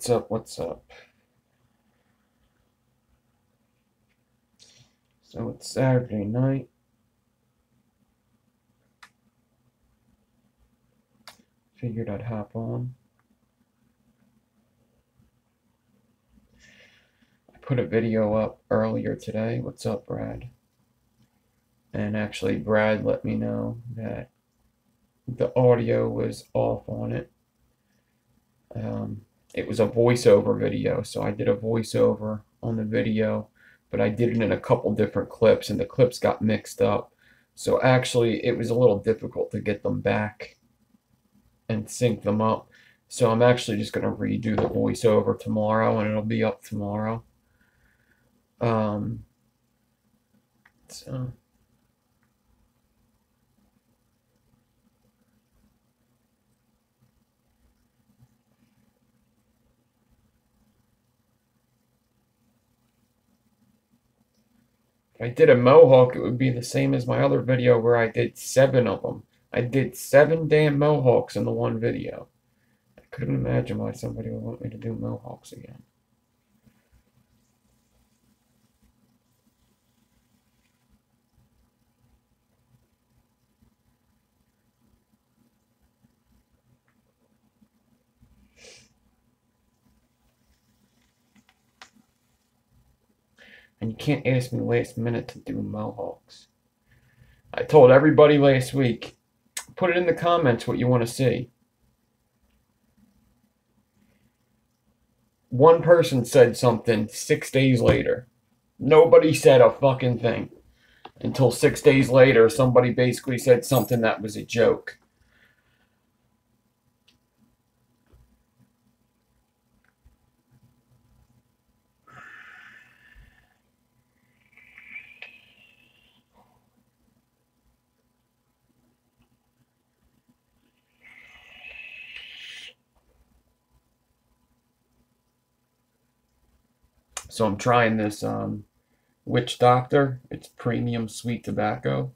What's up? What's up? So it's Saturday night. Figured I'd hop on. I put a video up earlier today. What's up, Brad? And actually, Brad let me know that the audio was off on it. It was a voiceover video, so I did a voiceover on the video, but I did it in a couple different clips, and the clips got mixed up. So actually, it was a little difficult to get them back and sync them up. So I'm actually just going to redo the voiceover tomorrow, and it'll be up tomorrow. So if I did a mohawk, it would be the same as my other video where I did 7 of them. I did 7 damn mohawks in the one video. I couldn't imagine why somebody would want me to do mohawks again. And you can't ask me last minute to do mohawks. I told everybody last week, put it in the comments what you want to see. One person said something 6 days later. Nobody said a fucking thing. Until 6 days later, somebody basically said something that was a joke. So I'm trying this Witch Doctor. It's premium sweet tobacco.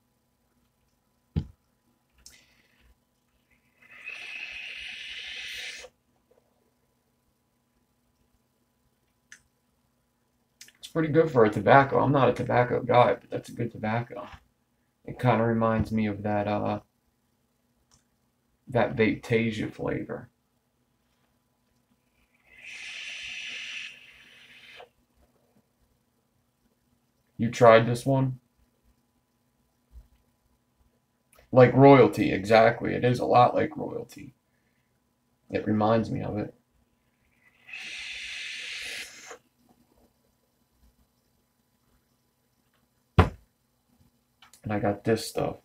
It's pretty good for a tobacco. I'm not a tobacco guy, but that's a good tobacco. It kind of reminds me of that Vaptasia flavor. You tried this one? Like royalty, exactly. It is a lot like royalty. It reminds me of it. And I got this stuff.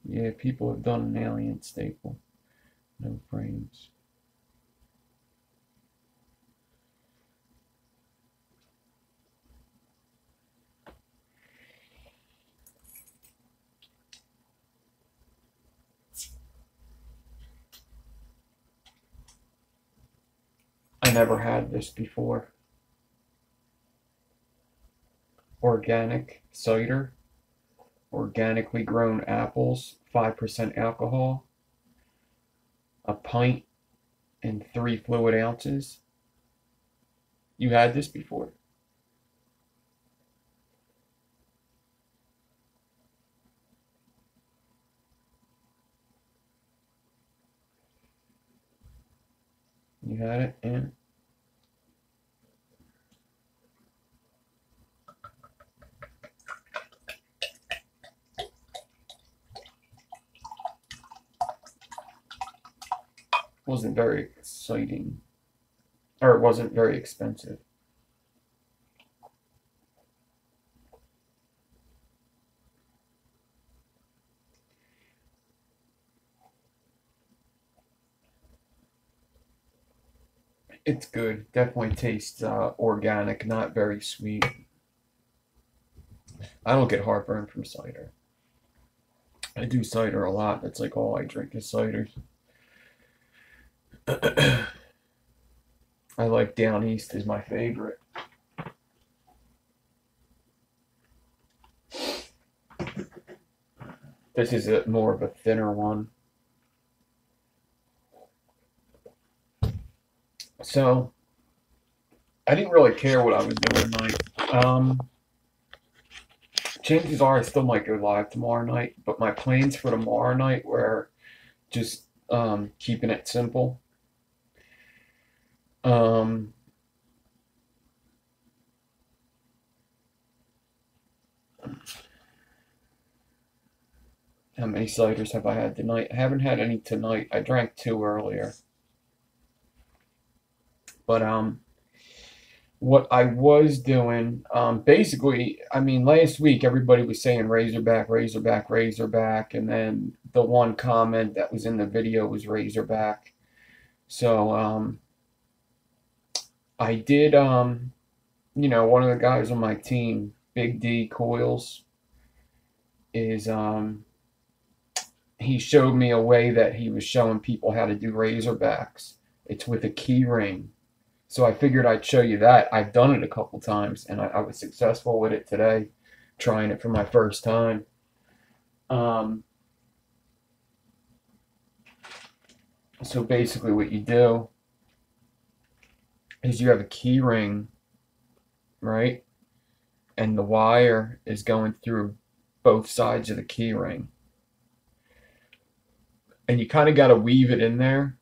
Yeah, people have done an alien staple. No frames. I never had this before. Organic cider. Organically grown apples. 5% alcohol. A pint and 3 fluid ounces. You had this before? You had it? Yeah. Wasn't very exciting. Or it wasn't very expensive. It's good. Definitely tastes organic, not very sweet. I don't get heartburn from cider. I do cider a lot. That's like all I drink is cider. I like Down East is my favorite. This is more of a thinner one. So I didn't really care what I was doing tonight. Chances are I still might go live tomorrow night, but my plans for tomorrow night were just keeping it simple. Um, how many ciders have I had tonight? I haven't had any tonight. I drank 2 earlier. But what I was doing, basically, I mean, last week everybody was saying Razorback, Razorback, Razorback, and then the one comment that was in the video was Razorback. So I did, you know, one of the guys on my team, Big D Coils, is he showed me a way that he was showing people how to do Razorbacks. It's with a key ring. So I figured I'd show you that. I've done it a couple times, and I was successful with it today, trying it for my first time. So basically what you do is you have a key ring, right? And the wire is going through both sides of the key ring. And you kind of got to weave it in there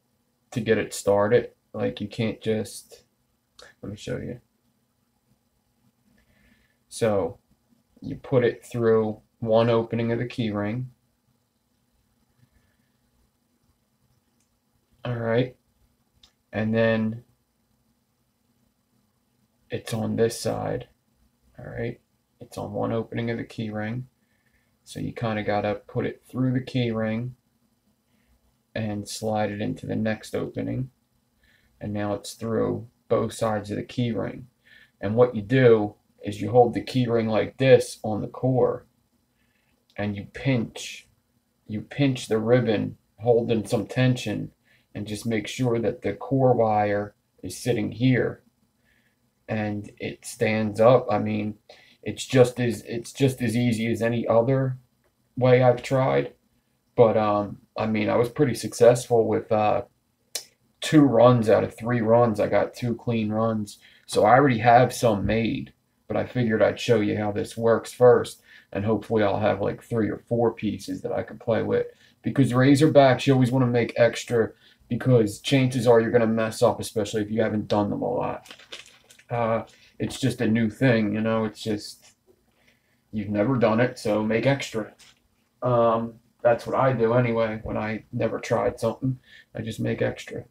to get it started. Like you can't just, let me show you. So you put it through one opening of the key ring. All right. And then it's on this side. All right. It's on one opening of the key ring. So you kind of got to put it through the key ring and slide it into the next opening. And now it's through both sides of the key ring. And what you do is you hold the key ring like this on the core, and you pinch the ribbon, holding some tension, and just make sure that the core wire is sitting here and it stands up. I mean, it's just as easy as any other way I've tried, but I mean, I was pretty successful with 2 runs out of 3 runs. I got 2 clean runs. So I already have some made, but I figured I'd show you how this works first, and hopefully I'll have like 3 or 4 pieces that I can play with. Because Razorbacks, you always want to make extra, because chances are you're going to mess up, especially if you haven't done them a lot. It's just a new thing, you know, it's just, you've never done it, so make extra. That's what I do anyway. When I never tried something, I just make extra.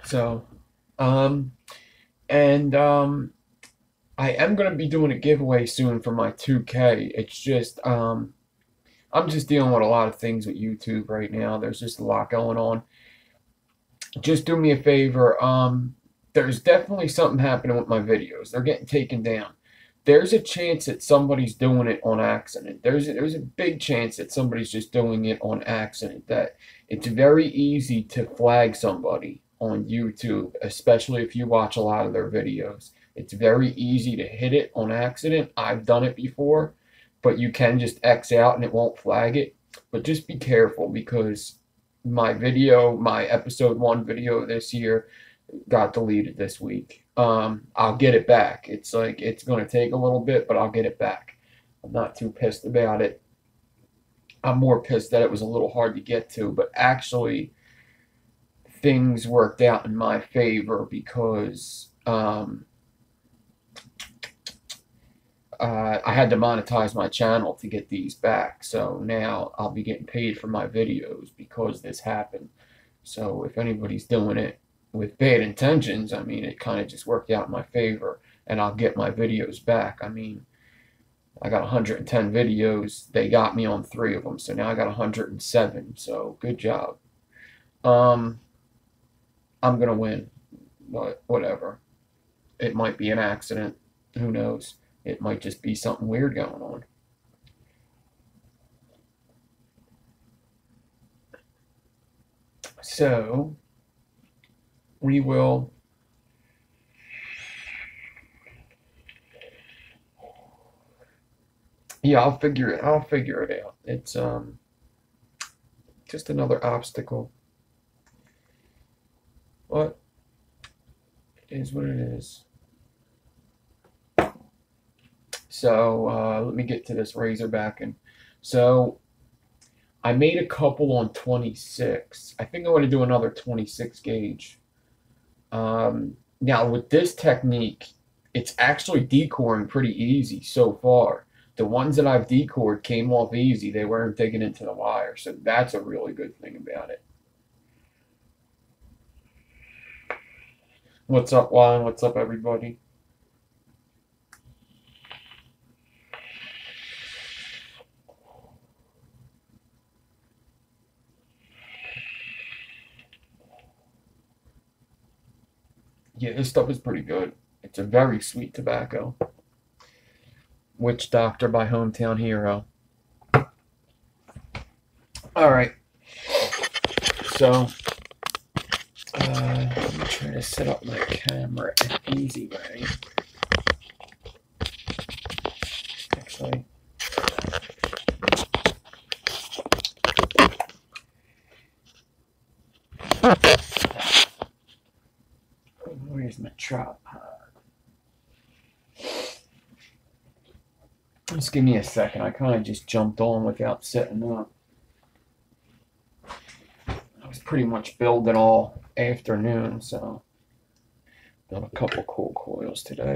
So, I am going to be doing a giveaway soon for my 2K. It's just, I'm just dealing with a lot of things with YouTube right now. There's just a lot going on. Just do me a favor. There's definitely something happening with my videos. They're getting taken down. There's a chance that somebody's doing it on accident. There's a big chance that somebody's just doing it on accident. That it's very easy to flag somebody on YouTube, especially if you watch a lot of their videos. It's very easy to hit it on accident. I've done it before, but you can just X out and it won't flag it. But just be careful, because my episode 1 video this year got deleted this week. I'll get it back. It's like, it's going to take a little bit, but I'll get it back. I'm not too pissed about it. I'm more pissed that it was a little hard to get to, but actually things worked out in my favor, because I had to monetize my channel to get these back. So now I'll be getting paid for my videos because this happened. So if anybody's doing it with bad intentions, I mean, it kind of just worked out in my favor, and I'll get my videos back. I mean, I got 110 videos. They got me on 3 of them, so now I got 107. So good job. I'm gonna win, but whatever. It might be an accident. Who knows? It might just be something weird going on. So we will Yeah, I'll figure it. I'll figure it out. It's just another obstacle. But it is what it is. So let me get to this razorback. And so I made a couple on 26. I think I'm going to do another 26 gauge. Now with this technique, it's actually decoring pretty easy so far. The ones that I've decored came off easy. They weren't digging into the wire. So that's a really good thing about it. What's up, Juan? What's up, everybody? Yeah, this stuff is pretty good. It's a very sweet tobacco. Witch Doctor by Hometown Hero. All right. So, let me try to set up my camera an easy way. Actually, where's my tripod? Just give me a second. I kind of just jumped on without setting up. I was pretty much building all afternoon, so built a couple cool coils today.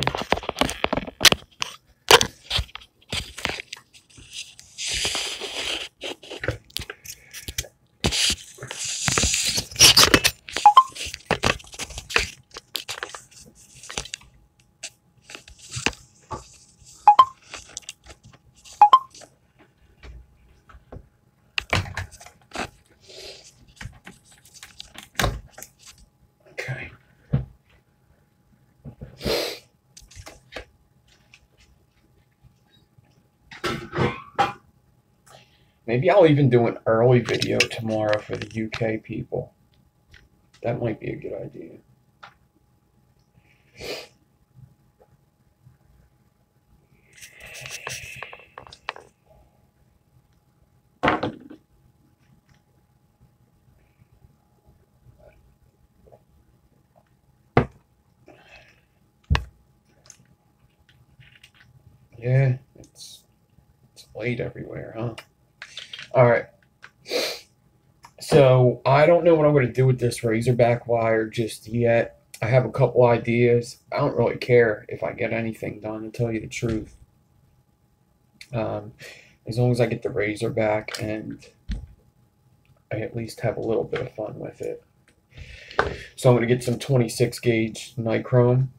Okay. Maybe I'll even do an early video tomorrow for the UK people. That might be a good idea. Yeah, it's late everywhere, huh? All right. So I don't know what I'm going to do with this razorback wire just yet. I have a couple ideas. I don't really care if I get anything done, to tell you the truth. As long as I get the razorback and I at least have a little bit of fun with it. So I'm going to get some 26 gauge nichrome.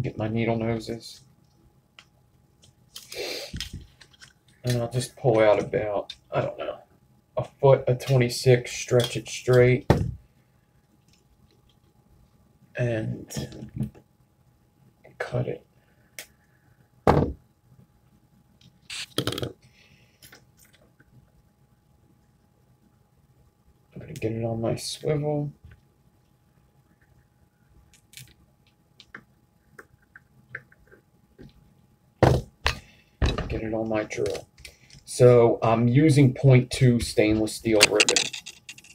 Get my needle noses. And I'll just pull out about, I don't know, a foot of 26, stretch it straight. And cut it. I'm going to get it on my swivel. Get it on my drill. So I'm using 0.2 stainless steel ribbon.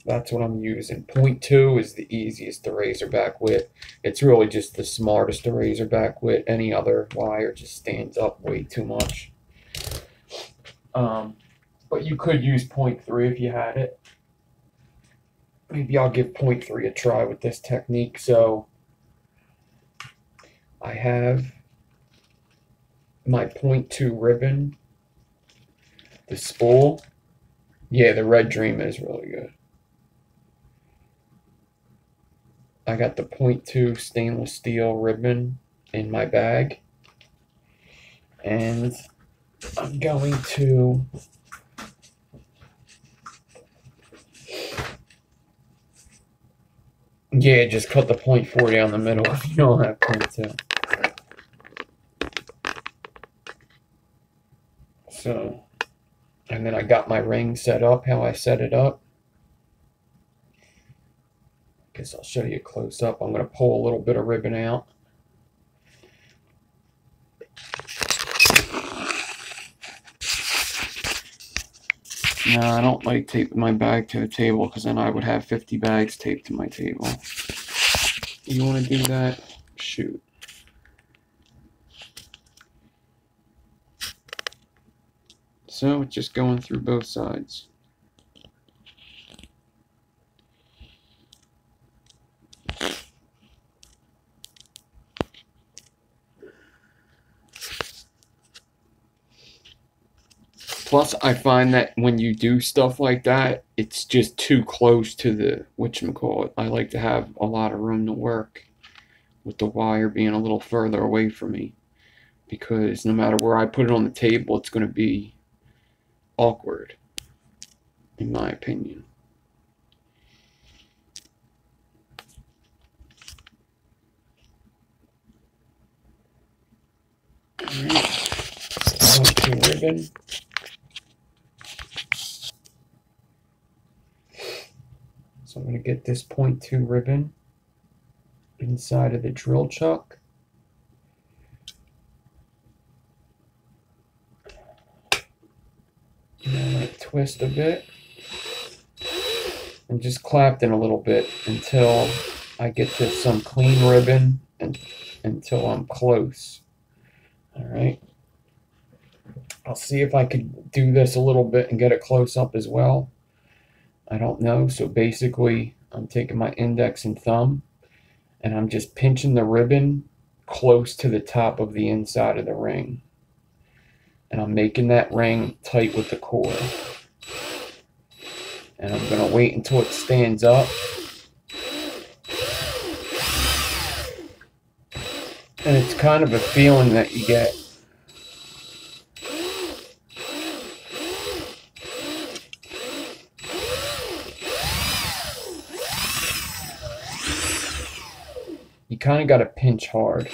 That's what I'm using. 0.2 is the easiest to razorback with. It's really just the smartest to razorback with. Any other wire just stands up way too much. But you could use 0.3 if you had it. Maybe I'll give 0.3 a try with this technique. So I have my 0.2 ribbon, the spool. Yeah, the Red Dream is really good. I got the 0.2 stainless steel ribbon in my bag, and I'm going to just cut the 0.4 down the middle if you don't have 0.2. So, and then I got my ring set up how I set it up. guess I'll show you close up. I'm going to pull a little bit of ribbon out. No, I don't like taping my bag to the table because then I would have 50 bags taped to my table. You want to do that? Shoot. So it's just going through both sides. Plus, I find that when you do stuff like that, it's just too close to the whatchamacallit. I like to have a lot of room to work with the wire being a little further away from me, because no matter where I put it on the table, it's going to be awkward, in my opinion. Alright, ribbon. So I'm going to get this 0.2 ribbon inside of the drill chuck. And I'm going to twist a bit and just Clapton a little bit until I get to some clean ribbon and until I'm close. Alright. I'll see if I could do this a little bit and get it close up as well. I don't know. So basically, I'm taking my index and thumb and I'm just pinching the ribbon close to the top of the inside of the ring. And I'm making that ring tight with the core. And I'm going to wait until it stands up. And it's kind of a feeling that you get. You kind of got to pinch hard.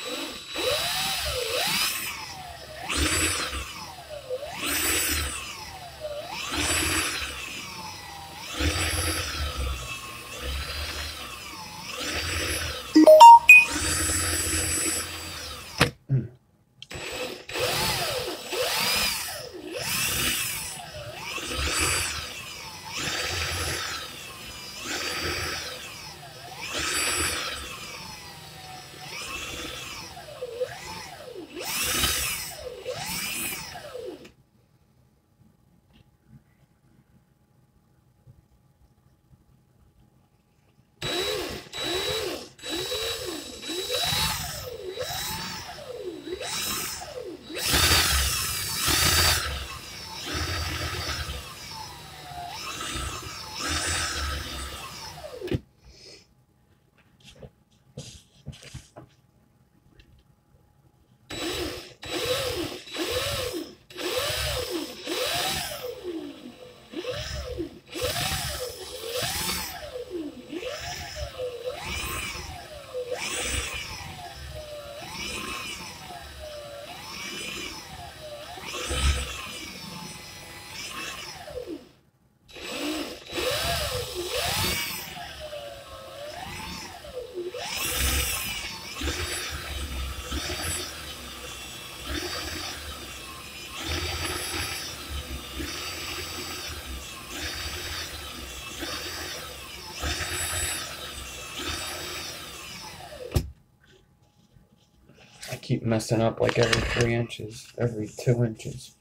I keep messing up like every 3 inches, every 2 inches.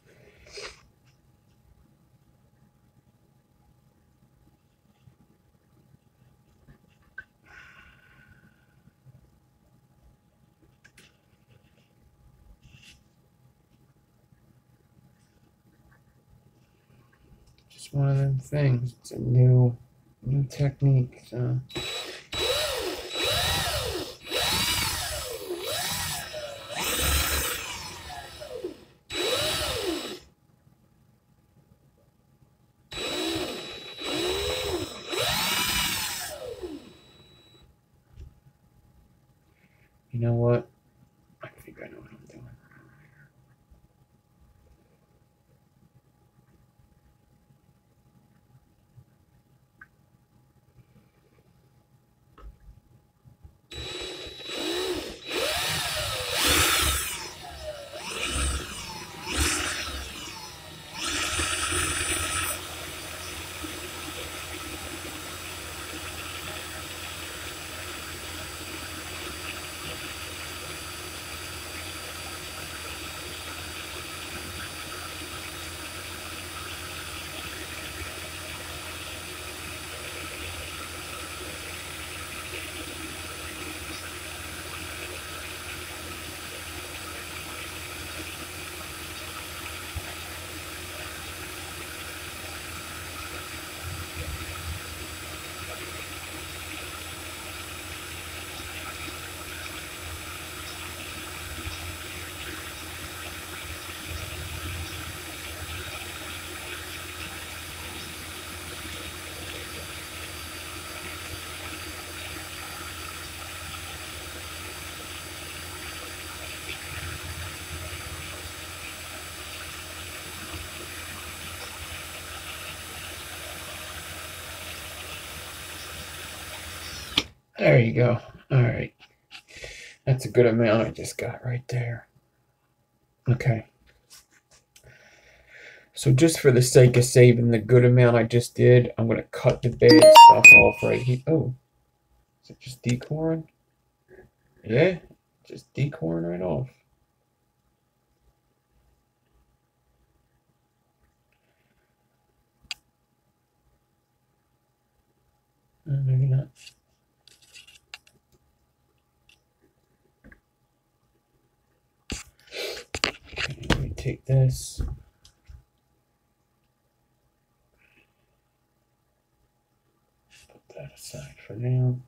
Just one of them things. It's a new technique. So. You know what? I think I know what I'm doing. There you go. All right. That's a good amount I just got right there. Okay. So just for the sake of saving the good amount I just did, I'm going to cut the bad stuff off right here. Oh, is it just decoring? Yeah, just decoring right off. Maybe not. Okay, let me take this. Put that aside for now.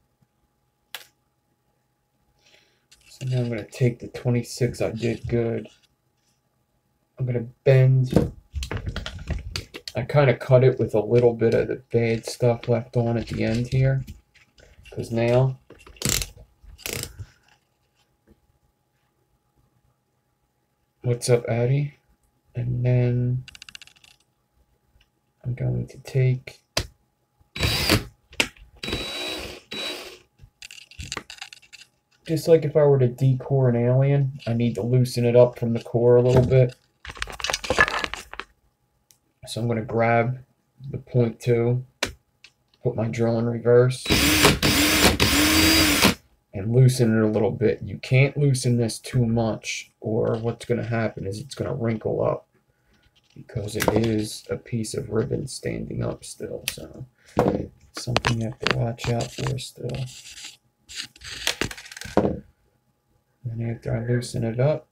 So now I'm going to take the 26 I did good. I'm going to bend. I kind of cut it with a little bit of the bad stuff left on at the end here. Because now what's up, Addie? And then I'm going to take just like if I were to decore an alien, I need to loosen it up from the core a little bit. So I'm going to grab the 0.2, put my drill in reverse, and loosen it a little bit. You can't loosen this too much, or what's going to happen is it's going to wrinkle up, because it is a piece of ribbon standing up still. So it's something you have to watch out for still. And after I loosen it up,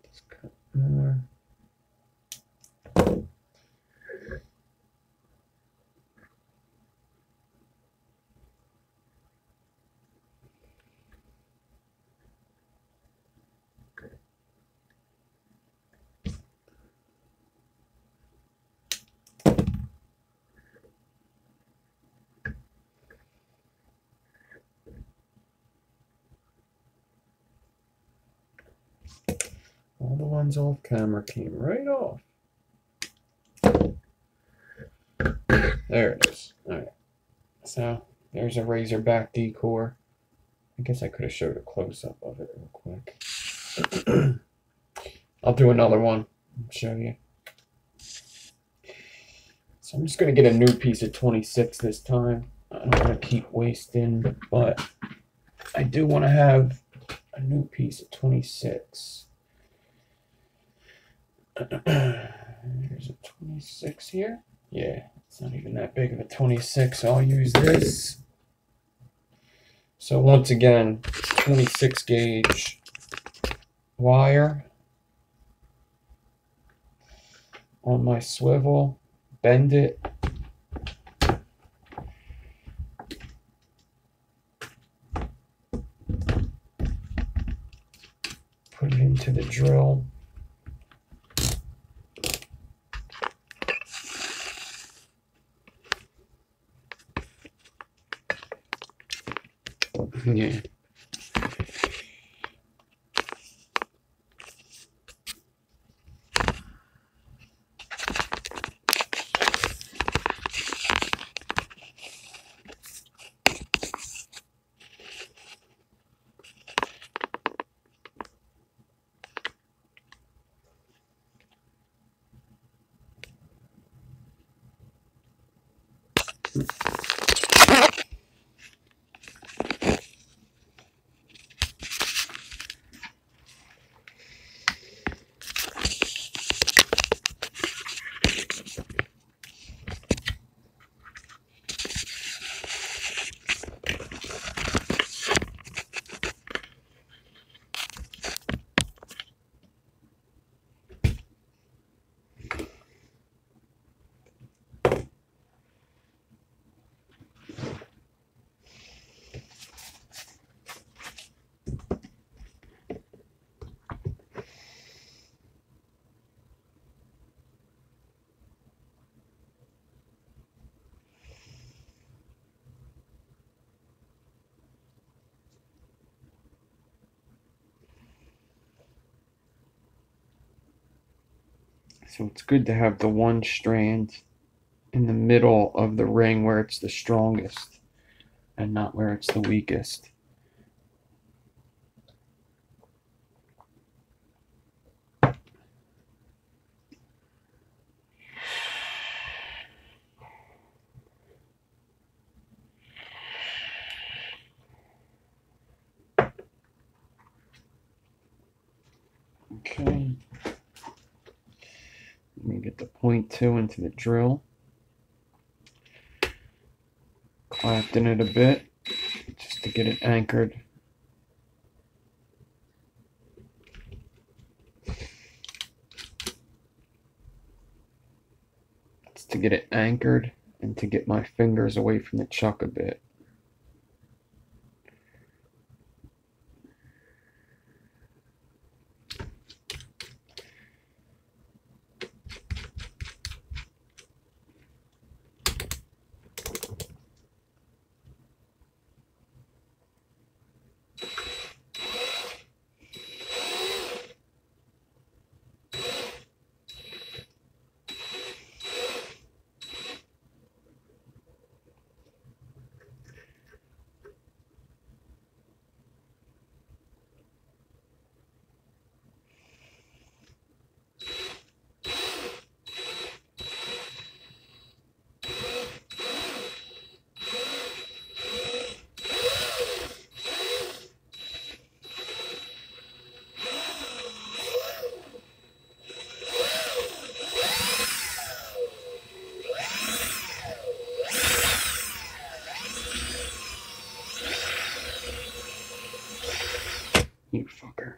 just cut more. All the ones off camera came right off. There it is. All right. So there's a razorback decor. I guess I could have showed a close-up of it real quick. I'll do another one and show you. So I'm just going to get a new piece of 26 this time. I don't want to keep wasting, but I do want to have a new piece of 26. There's a 26 here. Yeah, it's not even that big of a 26, so I'll use this. So once again, 26 gauge wire on my swivel, bend it. Put it into the drill. Yeah. So it's good to have the one strand in the middle of the ring where it's the strongest and not where it's the weakest. Okay. Let me get the 0.2 into the drill. Clapton it a bit just to get it anchored. It's to get it anchored and to get my fingers away from the chuck a bit. You fucker.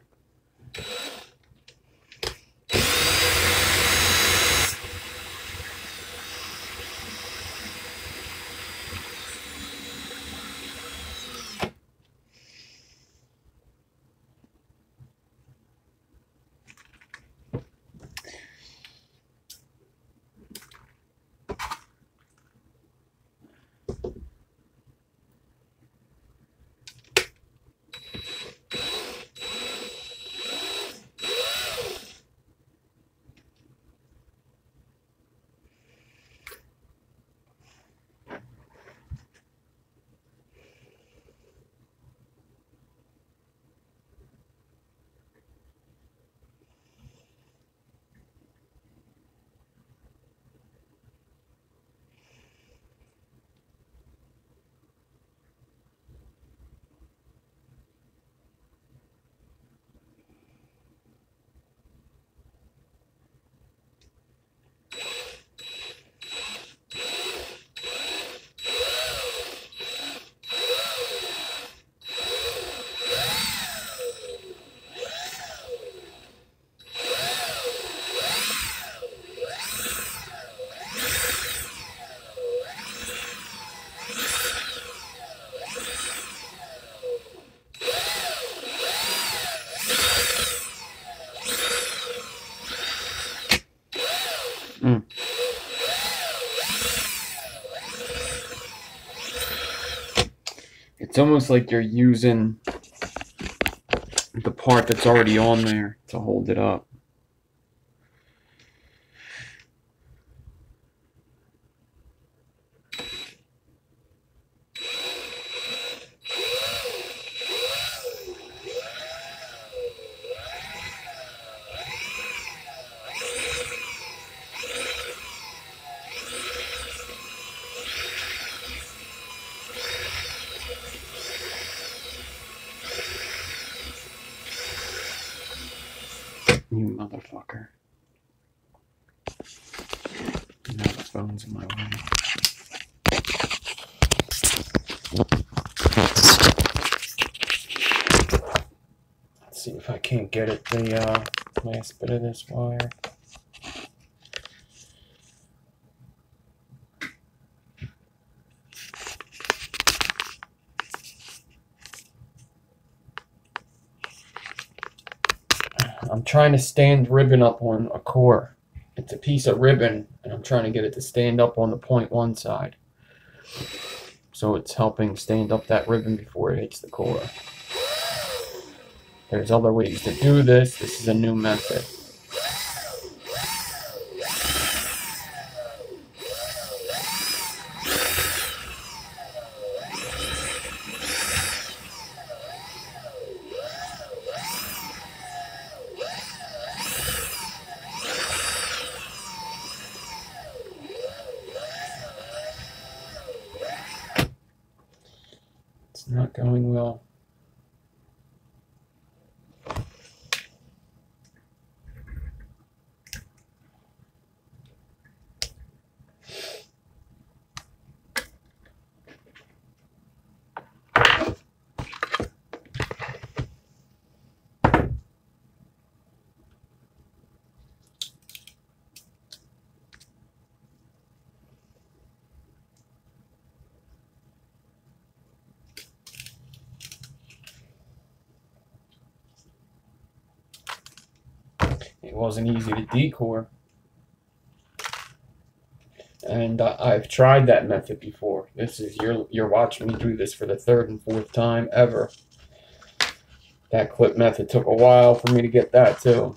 It's almost like you're using the part that's already on there to hold it up. You motherfucker. Now the phone's in my way. Let's see if I can't get it the last bit of this wire. I'm trying to stand ribbon up on a core. It's a piece of ribbon, and I'm trying to get it to stand up on the 0.1 side. So it's helping stand up that ribbon before it hits the core. There's other ways to do this. This is a new method. Not going well. It wasn't easy to decore. And I've tried that method before. This is you're watching me do this for the third and fourth time ever. That clip method took a while for me to get that too.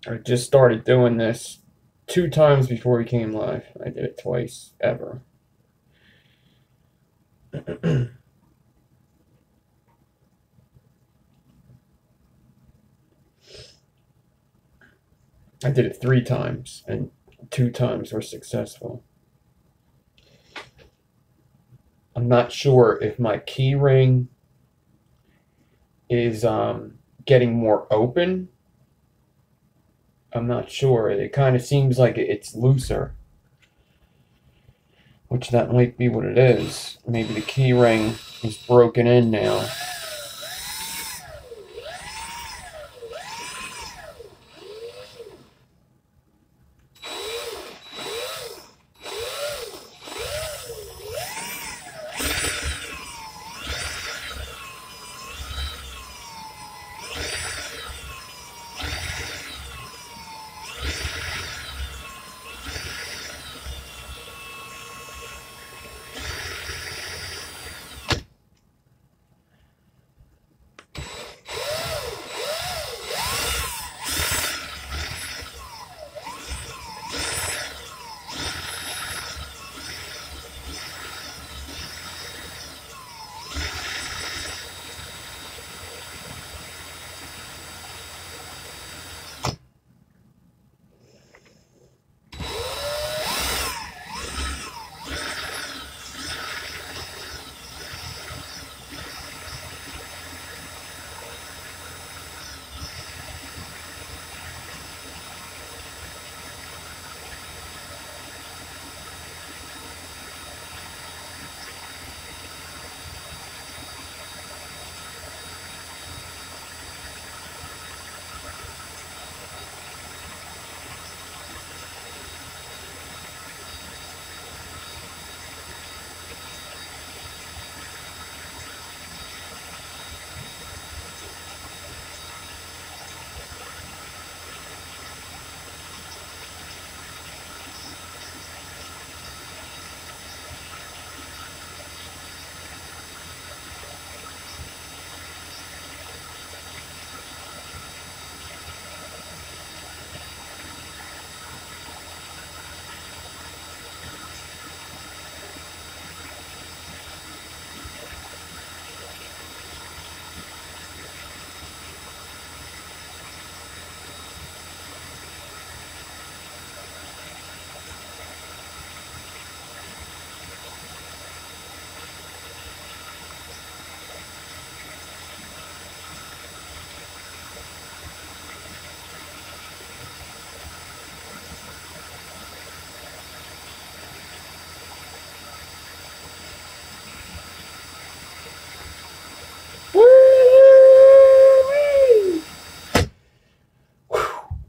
I just started doing this 2 times before we came live. I did it twice ever. I did it 3 times, and 2 times were successful. I'm not sure if my key ring is getting more open. I'm not sure. It kind of seems like it's looser, which that might be what it is. Maybe the key ring is broken in now.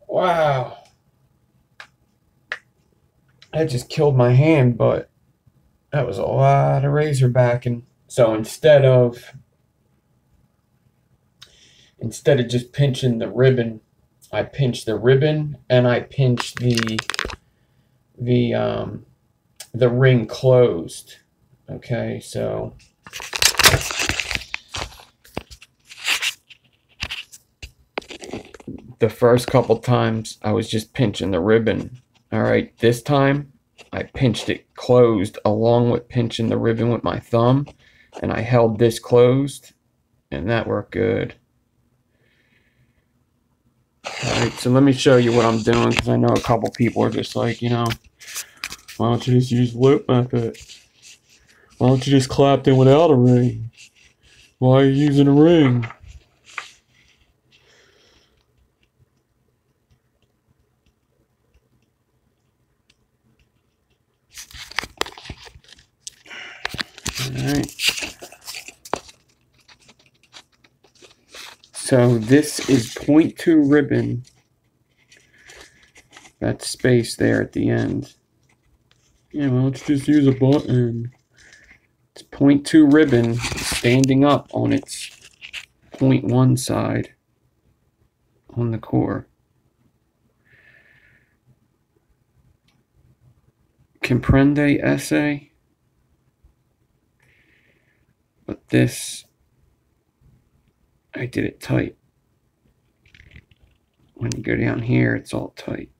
Wow. That just killed my hand, but that was a lot of razorbacking. So instead of just pinching the ribbon, I pinched the ribbon and I pinched the the ring closed. Okay, so the first couple times I was just pinching the ribbon. All right, this time I pinched it closed along with pinching the ribbon with my thumb, and I held this closed, and that worked good. All right, so let me show you what I'm doing, because I know a couple people are just like, you know, why don't you just use lip method? Why don't you just Clapton without a ring? Why are you using a ring? Alright. So this is 0.2 ribbon. That space there at the end. Yeah, why don't you just use a button? It's 0.2 ribbon standing up on its 0.1 side on the core. Comprende essay? But this, I did it tight. When you go down here, it's all tight.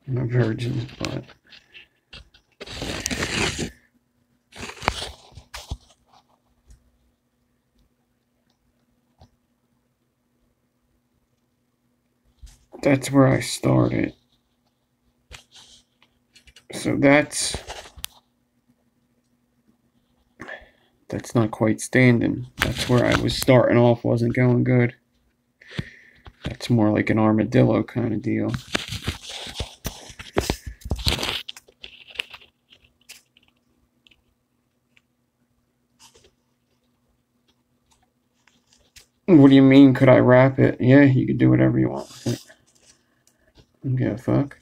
I'm a virgin, but that's where I started. So that's not quite standing. That's where I was starting off, wasn't going good. That's more like an armadillo kind of deal. What do you mean, could I wrap it? Yeah, you could do whatever you want with it. I don't give a fuck.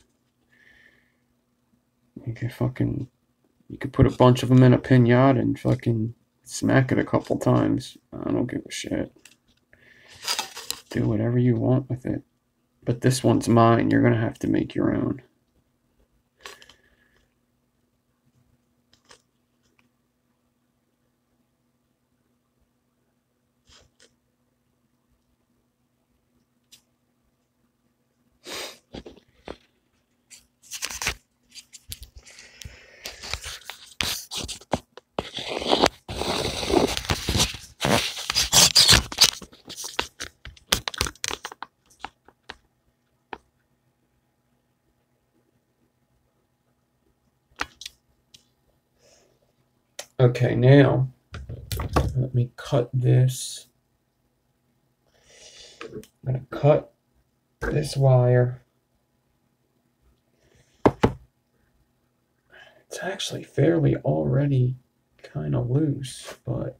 You could put a bunch of them in a pinata and fucking smack it a couple times. I don't give a shit. Do whatever you want with it. But this one's mine. You're gonna have to make your own. Okay, now let me cut this. I'm gonna cut this wire. It's actually fairly already kind of loose, but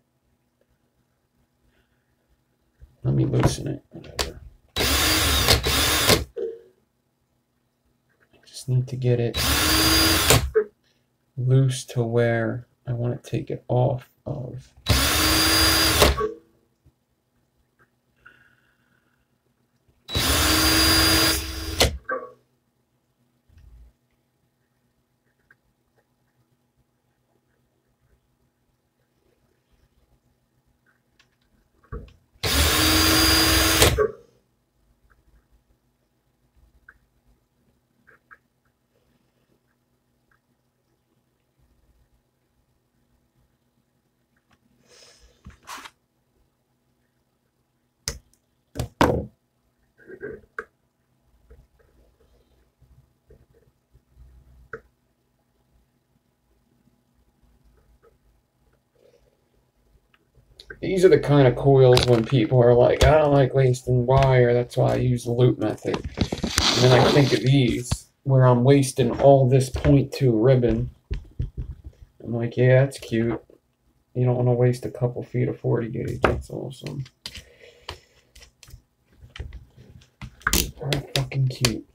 let me loosen it. Whatever. I just need to get it loose to where I want to take it off of. These are the kind of coils when people are like, I don't like wasting wire, that's why I use the loop method. And then I think of these, where I'm wasting all this 0.2 ribbon. I'm like, yeah, that's cute. You don't want to waste a couple feet of 40 gauge. That's awesome. Very fucking cute.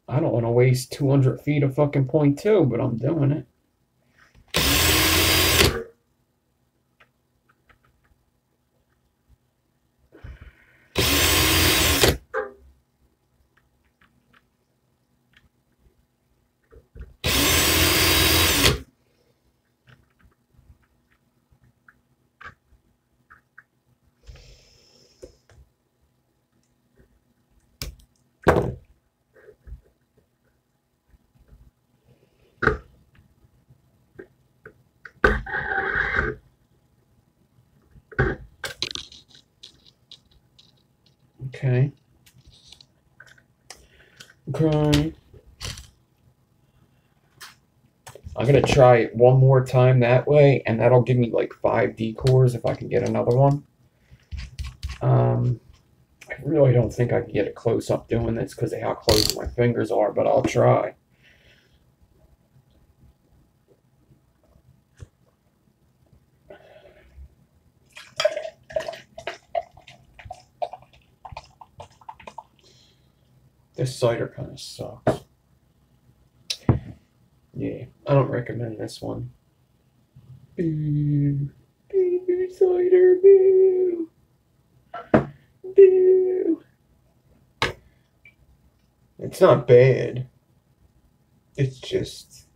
I don't want to waste 200 feet of fucking 0.2, but I'm doing it. Okay. Okay. I'm going to try it one more time that way, and that'll give me like 5 decors if I can get another one. I really don't think I can get a close-up doing this because of how close my fingers are, but I'll try. This cider kind of sucks. Yeah, I don't recommend this one. Boo. Boo, cider, boo. Boo. It's not bad. It's just...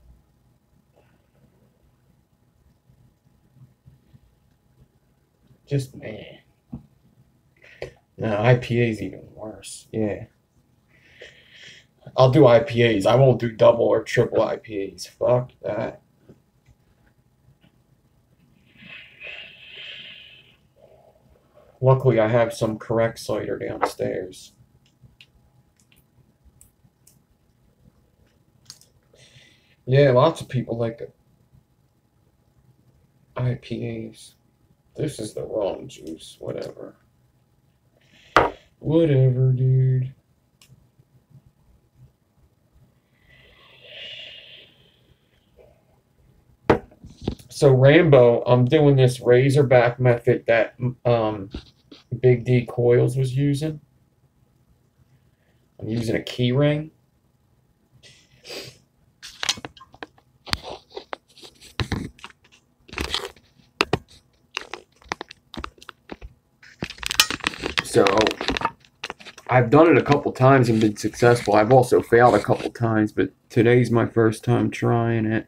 meh. No, IPA's even worse. Yeah. I'll do IPAs. I won't do double or triple IPAs. Fuck that. Luckily, I have some correct cider downstairs. Yeah, lots of people like IPAs. This is the wrong juice. Whatever. Whatever, dude. So Rambo, I'm doing this razorback method that Big D Coils was using. I'm using a key ring. So I've done it a couple times and been successful. I've also failed a couple times, but today's my first time trying it.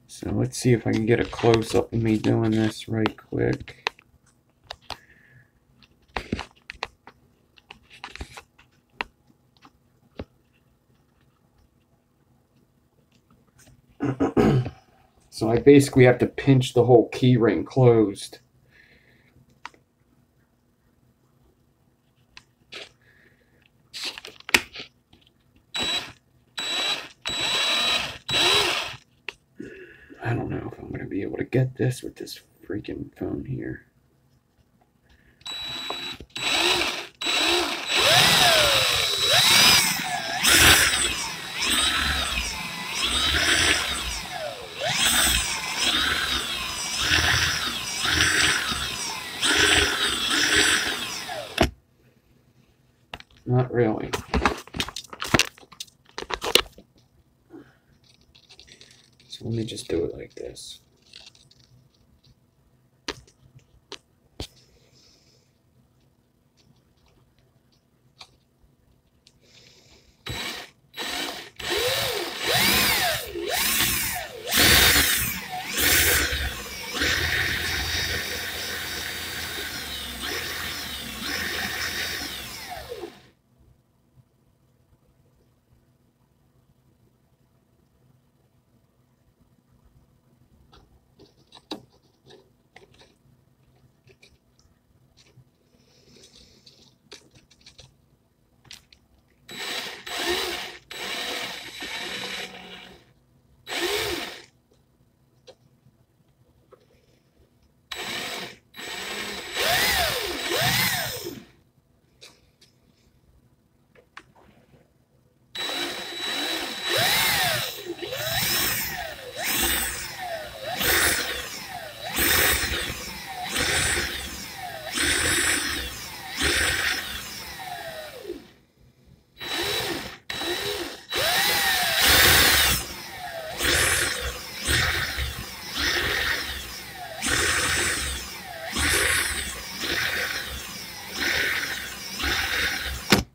So let's see if I can get a close-up of me doing this right quick. So I basically have to pinch the whole key ring closed. I don't know if I'm going to be able to get this with this freaking phone here. Not really. So let me just do it like this.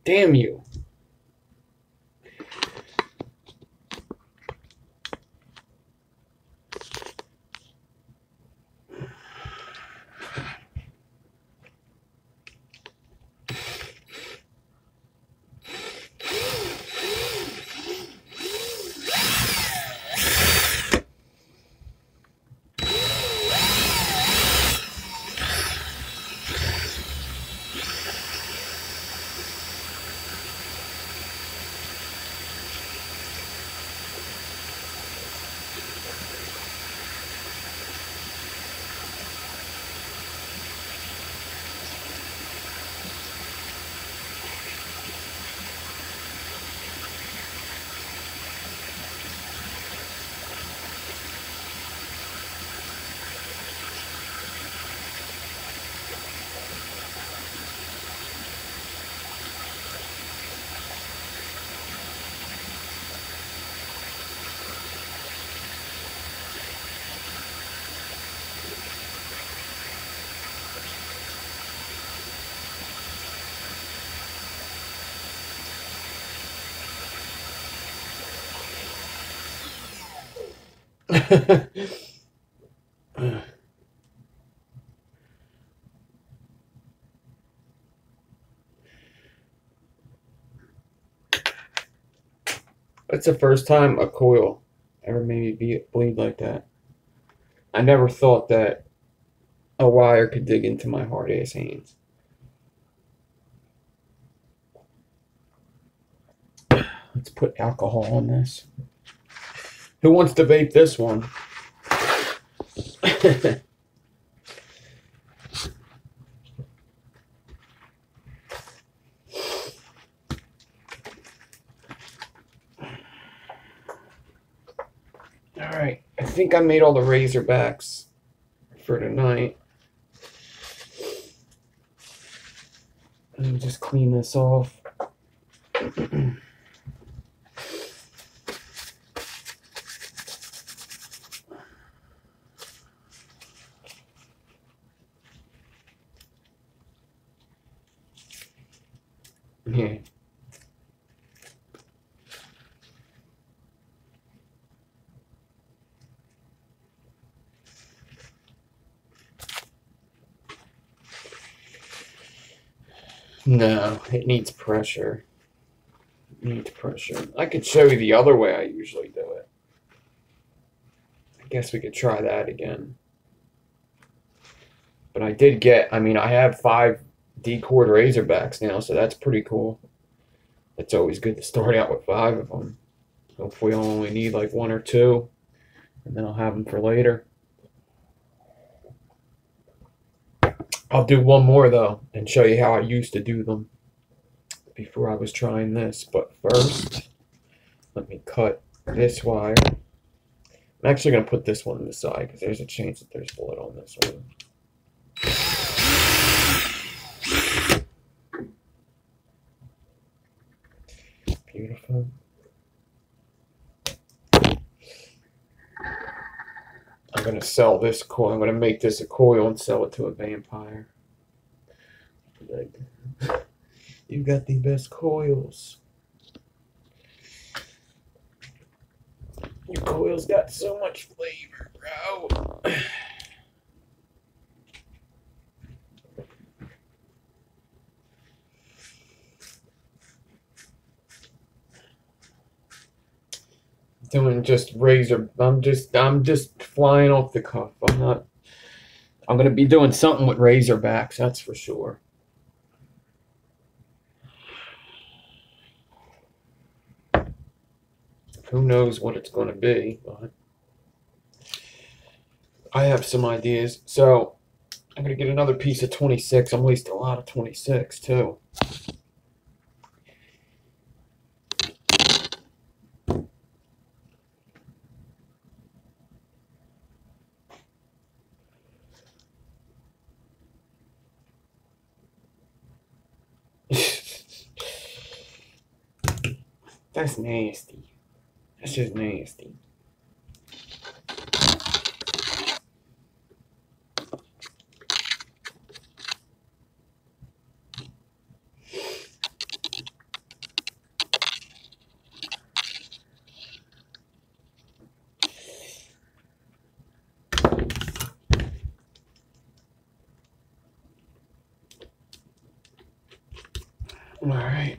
Damn you. That's the first time a coil ever made me bleed like that. I never thought that a wire could dig into my hard ass hands. Let's put alcohol on this. Who wants to vape this one? Alright, I think I made all the razorbacks for tonight. Let me just clean this off. Yeah. No, it needs pressure. It needs pressure. I could show you the other way I usually do it. I guess we could try that again. But I did get, I mean, I have 5 D-cord razorbacks now, so that's pretty cool. It's always good to start out with 5 of them. Hopefully I'll only need like 1 or 2, and then I'll have them for later. I'll do one more though, and show you how I used to do them before I was trying this. But first, let me cut this wire. I'm actually going to put this one on the side because there's a chance that there's blood on this one. Beautiful. I'm going to sell this coil. I'm going to make this a coil and sell it to a vampire. You got the best coils. Your coils got so much flavor, bro. Doing just razor. I'm just flying off the cuff. I'm gonna be doing something with razorbacks, that's for sure. Who knows what it's gonna be, but I have some ideas. So I'm gonna get another piece of 26. I'm wasting a lot of 26 too. That's nasty. That's just nasty. All right.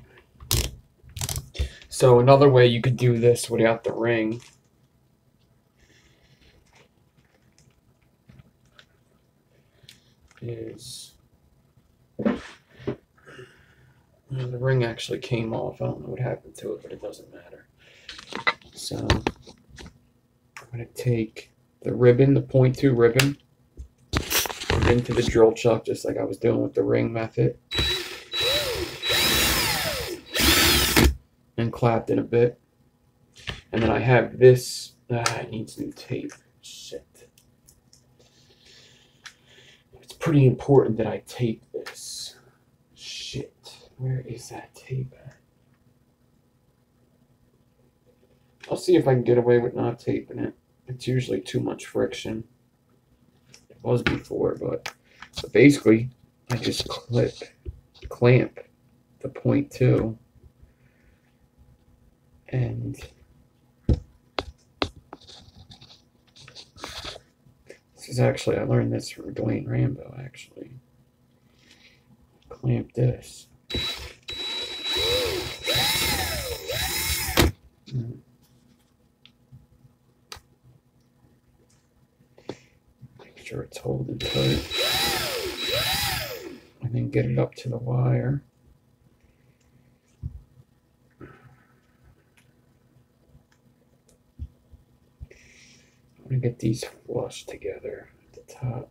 So another way you could do this without the ring is, the ring actually came off. I don't know what happened to it, but it doesn't matter. So I'm going to take the ribbon, the 0.2 ribbon, into the drill chuck, just like I was doing with the ring method, and clapped it a bit. And then I have this. It needs new tape. Shit. It's pretty important that I tape this. Shit. Where is that tape at? I'll see if I can get away with not taping it. It's usually too much friction. It was before, but basically, I just clamp the 0.2, and this is actually, I learned this from Dwayne Rambo, actually. Clamp this. Make sure it's holding tight. And then get it up to the wire. I'm going to get these flush together at the top.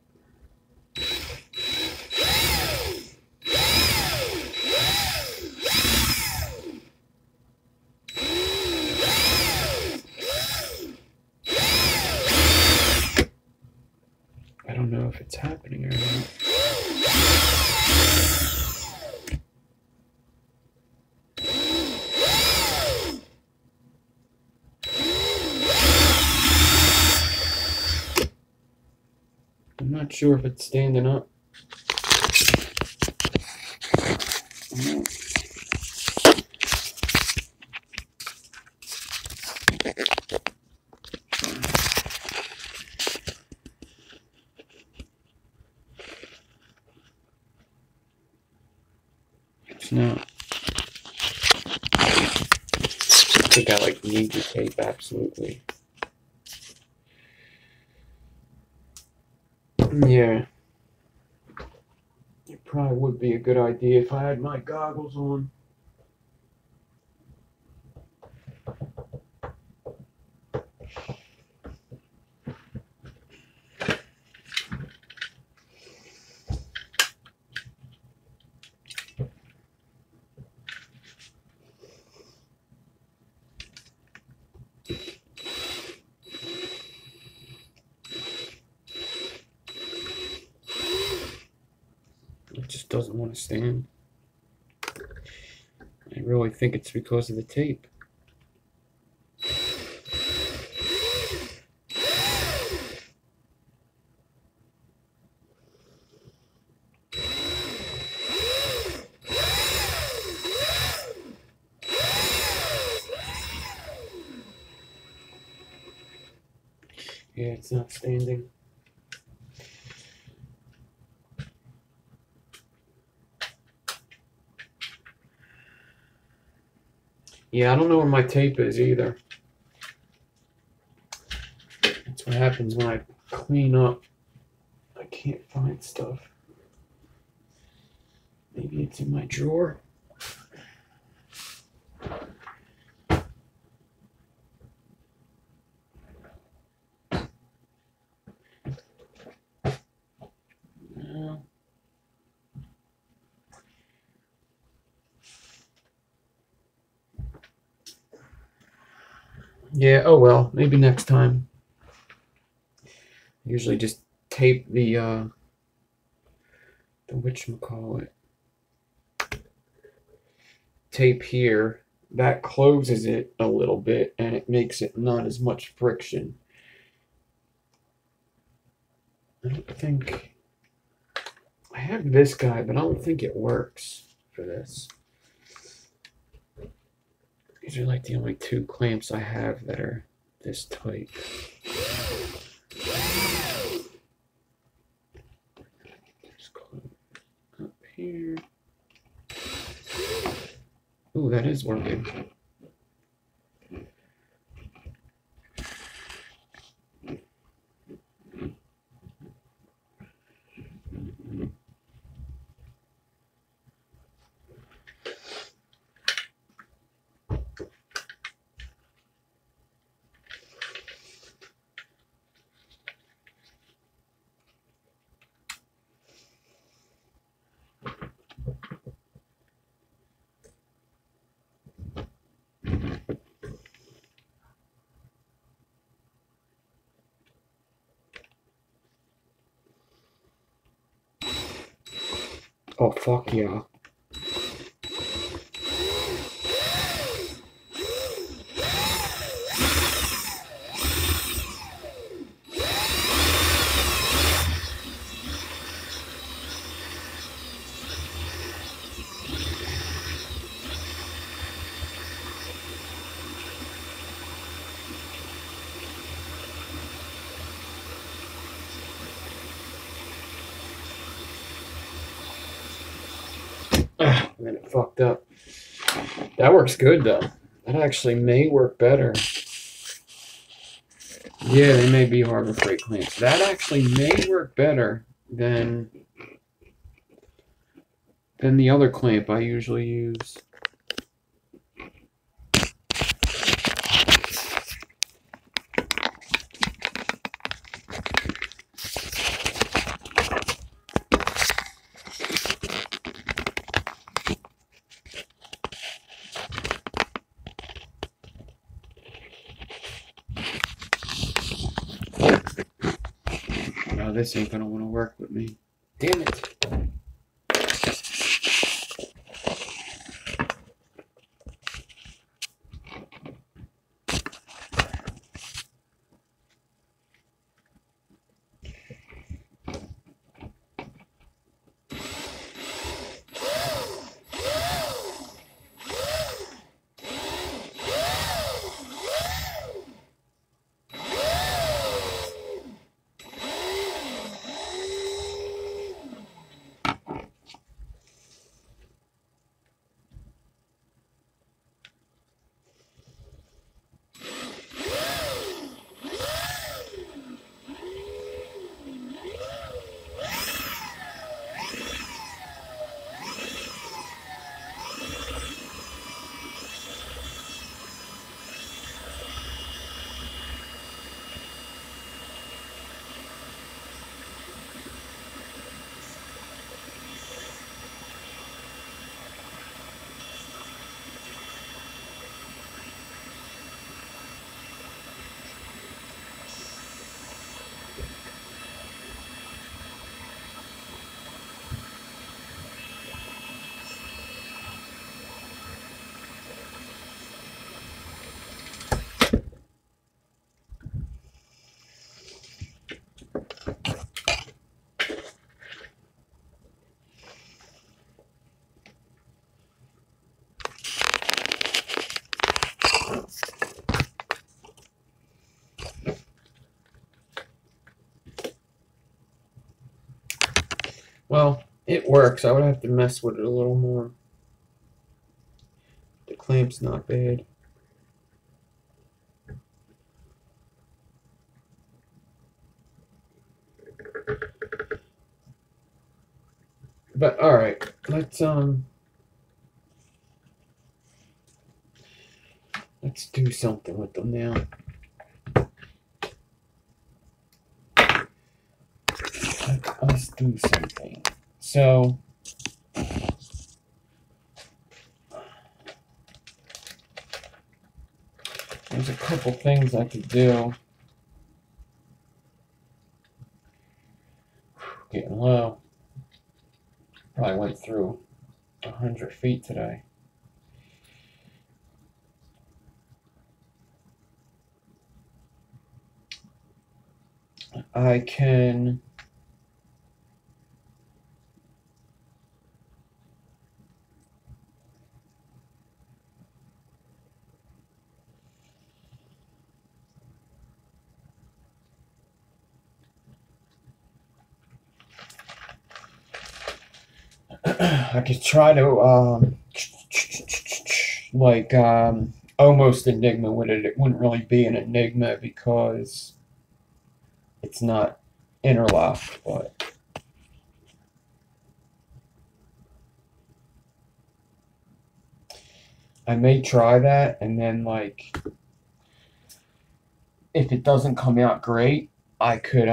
I don't know if it's happening or not. I'm not sure if it's standing up. It's not. I think I need the tape, absolutely. Yeah. It probably would be a good idea if I had my goggles on. It just doesn't want to stand. I really think it's because of the tape. Yeah, it's not standing. Yeah, I don't know where my tape is either. That's what happens when I clean up. I can't find stuff. Maybe it's in my drawer. No. Yeah, oh well, maybe next time. Usually just tape the whatchamacallit, tape here. That closes it a little bit and it makes it not as much friction. I don't think I have this guy, but I don't think it works for this. These are like the only two clamps I have that are this tight. Just clamp up here. that is working. Oh, fuck yeah. And then it fucked up. That works good though. That actually may work better. Yeah, they may be Harbor Freight clamps. That actually may work better than the other clamp I usually use. No, this ain't gonna want to work with me. Damn it. Well, it works. I would have to mess with it a little more. The clamp's not bad. But all right, let's do something with them now. Let's do something. So there's a couple things I could do. Getting low. Probably went through 100 feet today. I can I could try to like almost enigma with it. It wouldn't really be an enigma because it's not interlocked, but I may try that, and then like if it doesn't come out great, I could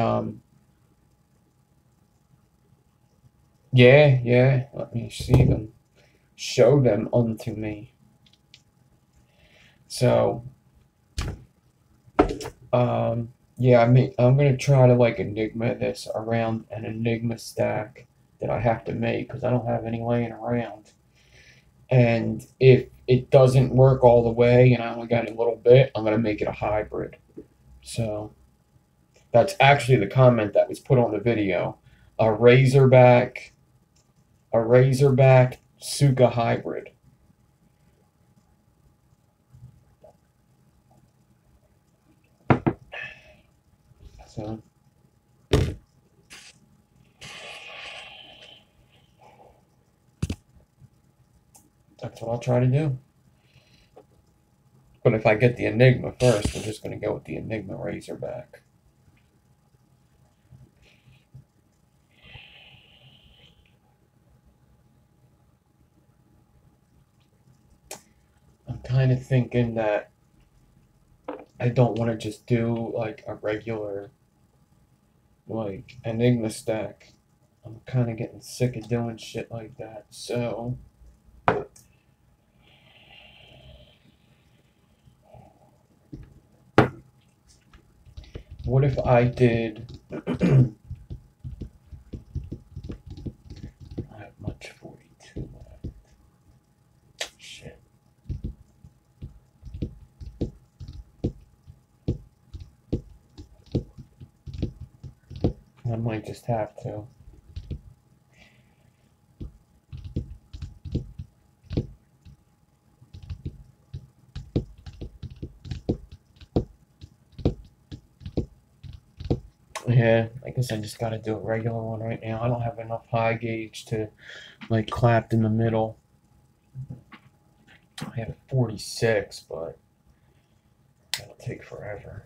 yeah, let me see them. Show them unto me. So yeah, I'm gonna try to like enigma this around an enigma stack that I have to make because I don't have any laying around. And if it doesn't work all the way and I only got a little bit, I'm gonna make it a hybrid. So that's actually the comment that was put on the video. A razorback Tsuka hybrid. So that's what I'll try to do. But if I get the Enigma first, we're just going to go with the Enigma Razorback. I'm kind of thinking that I don't want to just do like a regular like Enigma stack. I'm kind of getting sick of doing shit like that. So what if I did I have much 42 left. Shit. I might just have to. Yeah, I guess I just gotta do a regular one right now. I don't have enough high gauge to like clap in the middle. I have 46, but that'll take forever.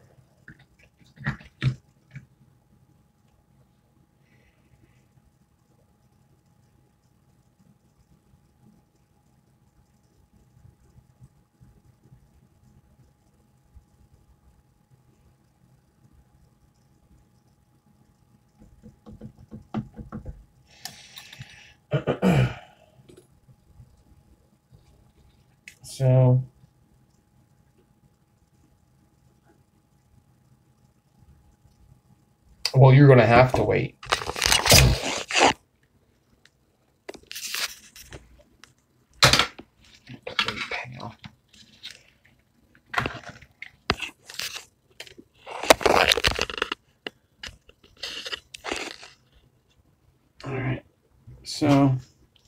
So well, you're gonna have to wait. Alright, so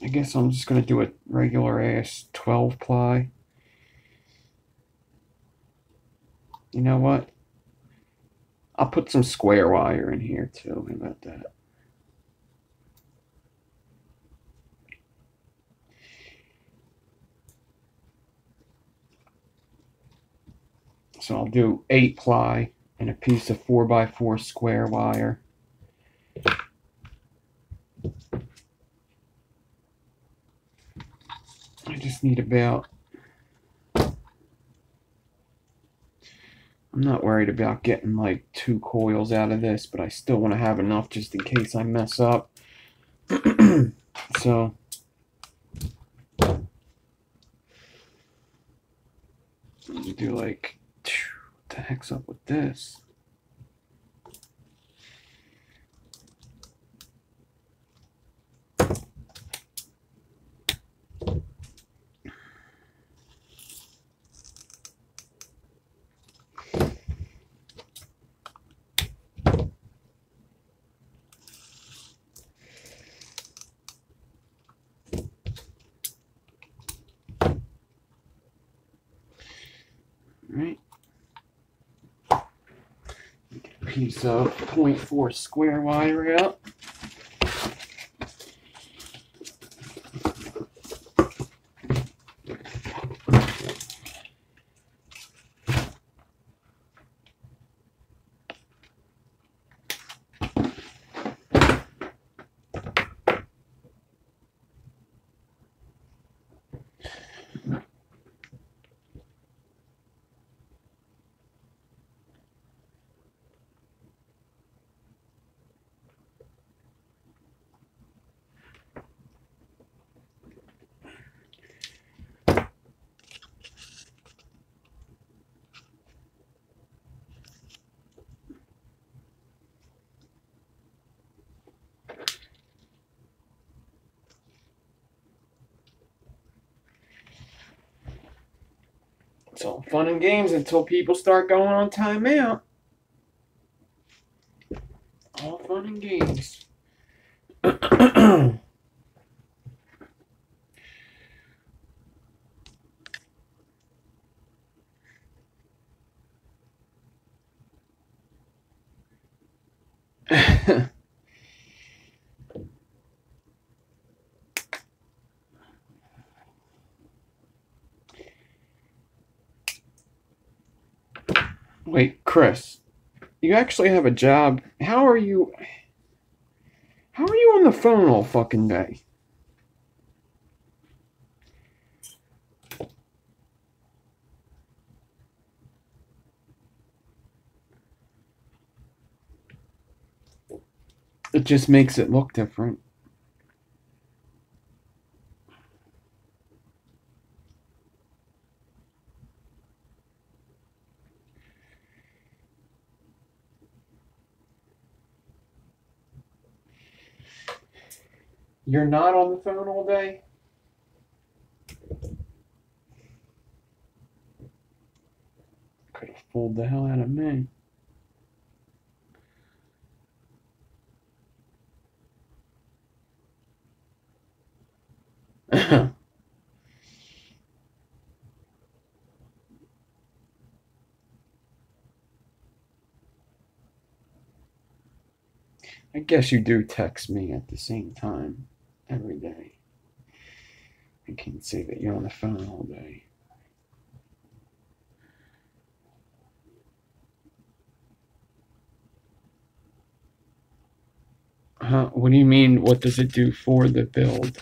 I guess I'm just gonna do a regular ass 12 ply. You know what? I'll put some square wire in here too. How about that? So I'll do 8 ply and a piece of 4x4 square wire. I just need about, I'm not worried about getting like 2 coils out of this, but I still want to have enough just in case I mess up. So let me do like, what the heck's up with this? Right, piece of 0.4 square wire out. It's all fun and games until people start going on timeout. All fun and games. Wait, Chris, you actually have a job. How are you on the phone all fucking day? It just makes it look different. You're not on the phone all day? Could have fooled the hell out of me. I guess you do text me at the same time every day. I can't say that you're on the phone all day. What do you mean? What does it do for the build?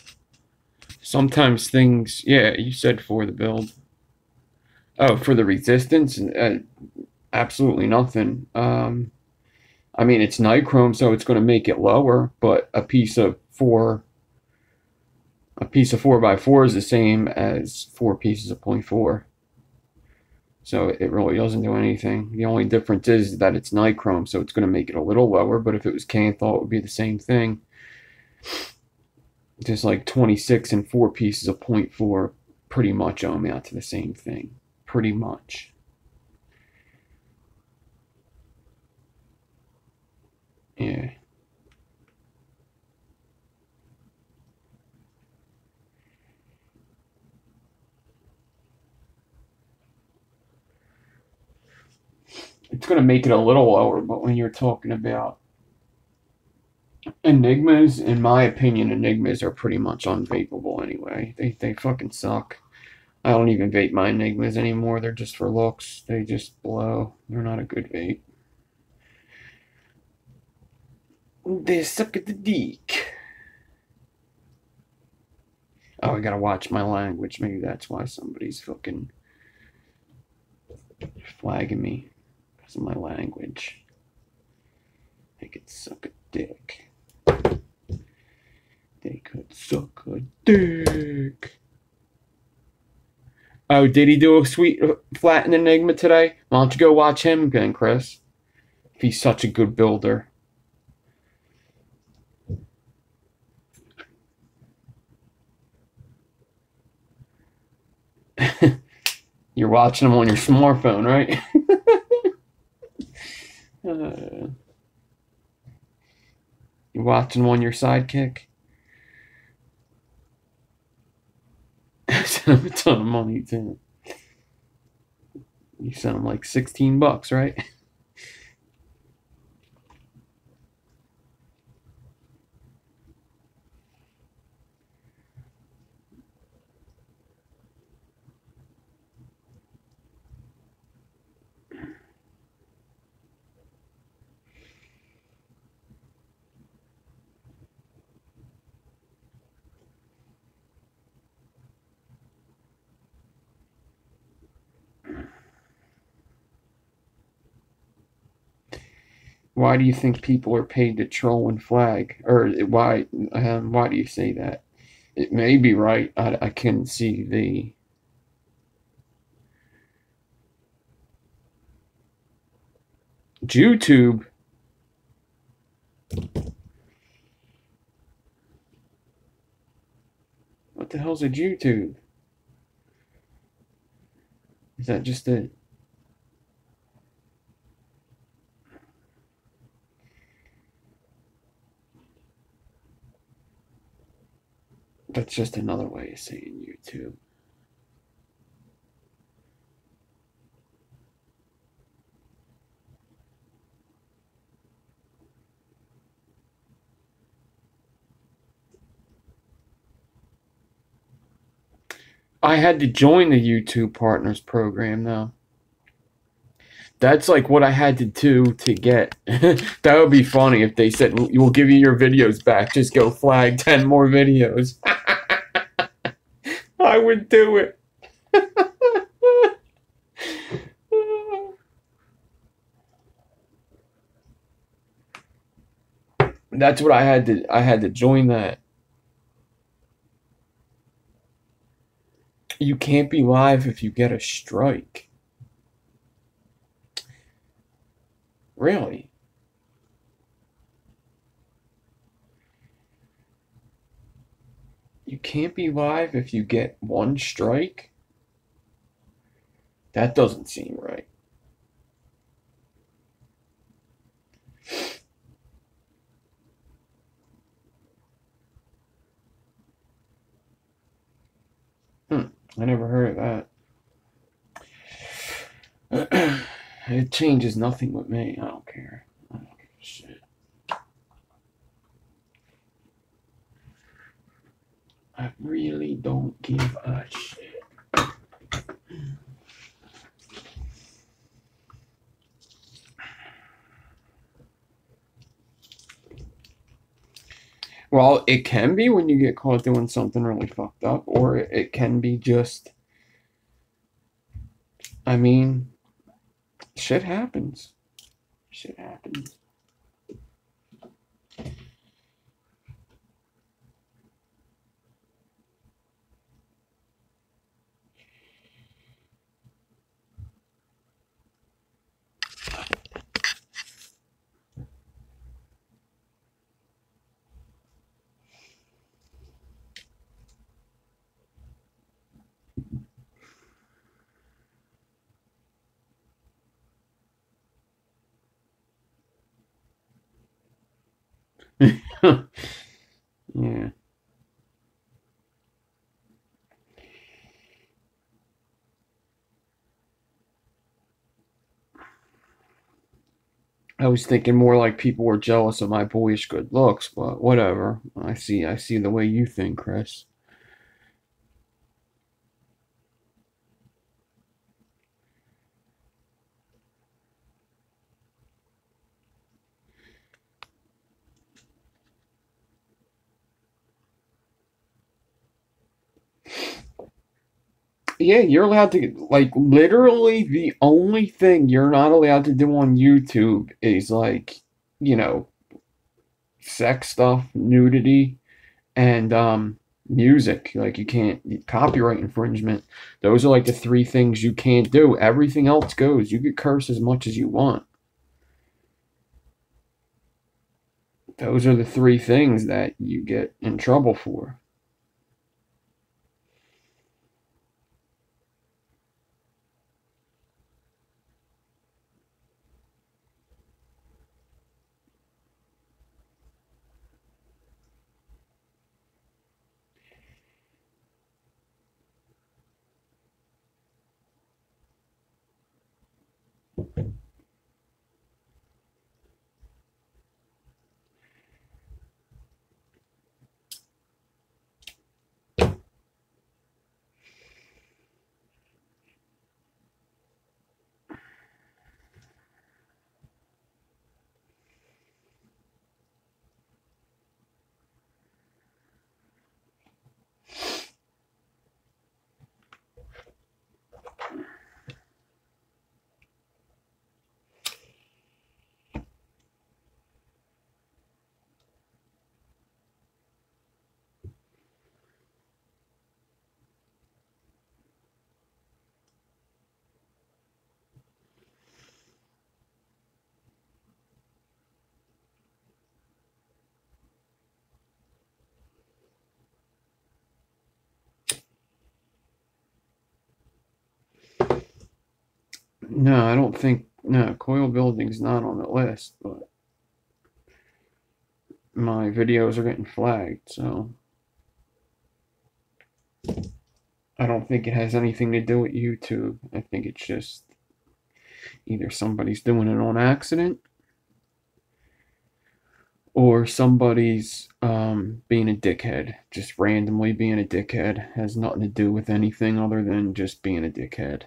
Sometimes things, yeah, you said for the build. Oh, for the resistance? Absolutely nothing. I mean, it's nichrome, so it's going to make it lower, but a piece of 4x4 is the same as 4 pieces of 0.4. So it really doesn't do anything. The only difference is that it's nichrome, so it's going to make it a little lower, but if it was Kanthal, it would be the same thing. Just like 26 and 4 pieces of 0.4 pretty much owe me out to the same thing. Pretty much. Yeah. It's going to make it a little lower, but when you're talking about enigmas, in my opinion, enigmas are pretty much unvapeable anyway. They fucking suck. I don't even vape my enigmas anymore. They're just for looks. They just blow. They're not a good vape. They suck at the deek. Oh, I gotta watch my language. Maybe that's why somebody's fucking flagging me. Because of my language. They could suck a dick. They could suck a dick. Oh, did he do a sweet flattened enigma today? Why don't you go watch him again, Chris? If he's such a good builder. You're watching him on your smartphone, right? You're watching him on your Sidekick? Sent him a ton of money, too. You sent him like $16, right? Why do you think people are paid to troll and flag? Or why do you say that? It may be right. I can see the... YouTube? What the hell's a YouTube? Is that just it? That's just another way of saying YouTube. I had to join the YouTube Partners program though. That's like what I had to do to get. That would be funny if they said, we'll give you your videos back. Just go flag 10 more videos. I would do it. That's what I had to join that. You can't be live if you get a strike. Really? You can't be live if you get one strike? That doesn't seem right. I never heard of that. It changes nothing with me. I don't care. I don't give a shit. I really don't give a shit. Well, it can be when you get caught doing something really fucked up, or it can be just, I mean, shit happens. Shit happens. Yeah. I was thinking more like people were jealous of my boyish good looks, but whatever. I see the way you think, Chris. Yeah, you're allowed to, like, literally the only thing you're not allowed to do on YouTube is, like, you know, sex stuff, nudity, and music. Like, you can't, copyright infringement. Those are like the three things you can't do. Everything else goes. You could curse as much as you want. Those are the three things that you get in trouble for. No, I don't think, no, coil building's not on the list, but my videos are getting flagged, so I don't think it has anything to do with YouTube. I think it's just either somebody's doing it on accident or somebody's being a dickhead, just randomly being a dickhead. Has nothing to do with anything other than just being a dickhead.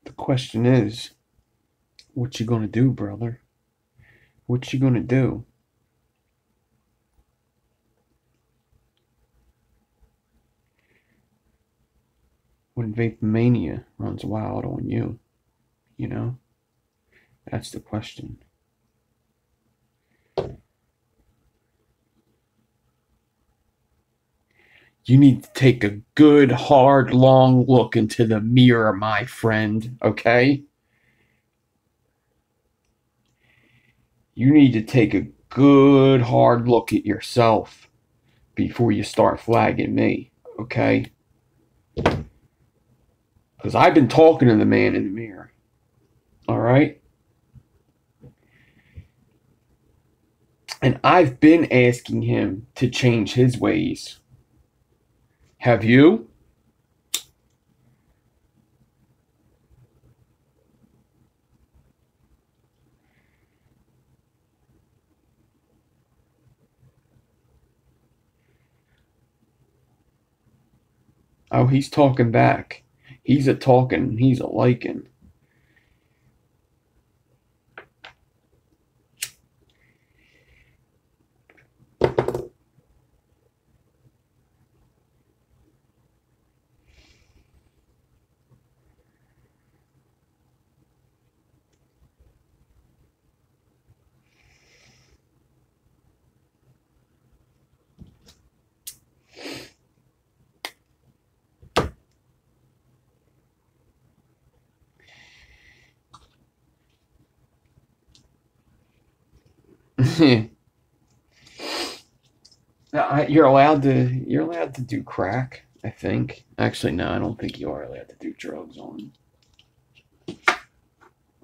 The question is, what you gonna do, brother? What you gonna do? When vape mania runs wild on you, you know? That's the question. You need to take a good, hard, long look into the mirror, my friend, okay? You need to take a good, hard look at yourself before you start flagging me, okay? Because I've been talking to the man in the mirror, all right? And I've been asking him to change his ways. Have you? Oh, he's talking back. He's a talking, he's a liking. You're allowed to do crack, I think. Actually, no, I don't think you are allowed to do drugs on.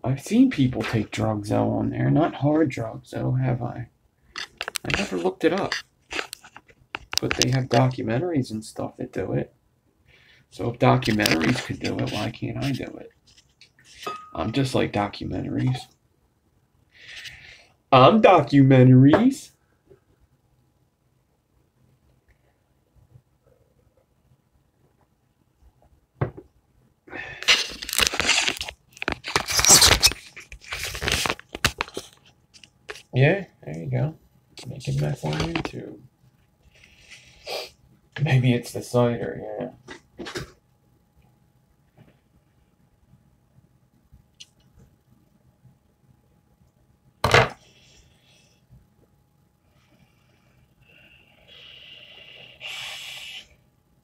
I've seen people take drugs though on there, not hard drugs though, have I? I never looked it up. But they have documentaries and stuff that do it. So if documentaries could do it, why can't I do it? I'm just like documentaries. I'm documentaries. Yeah, there you go. Making meth on YouTube. Maybe it's the cider, yeah.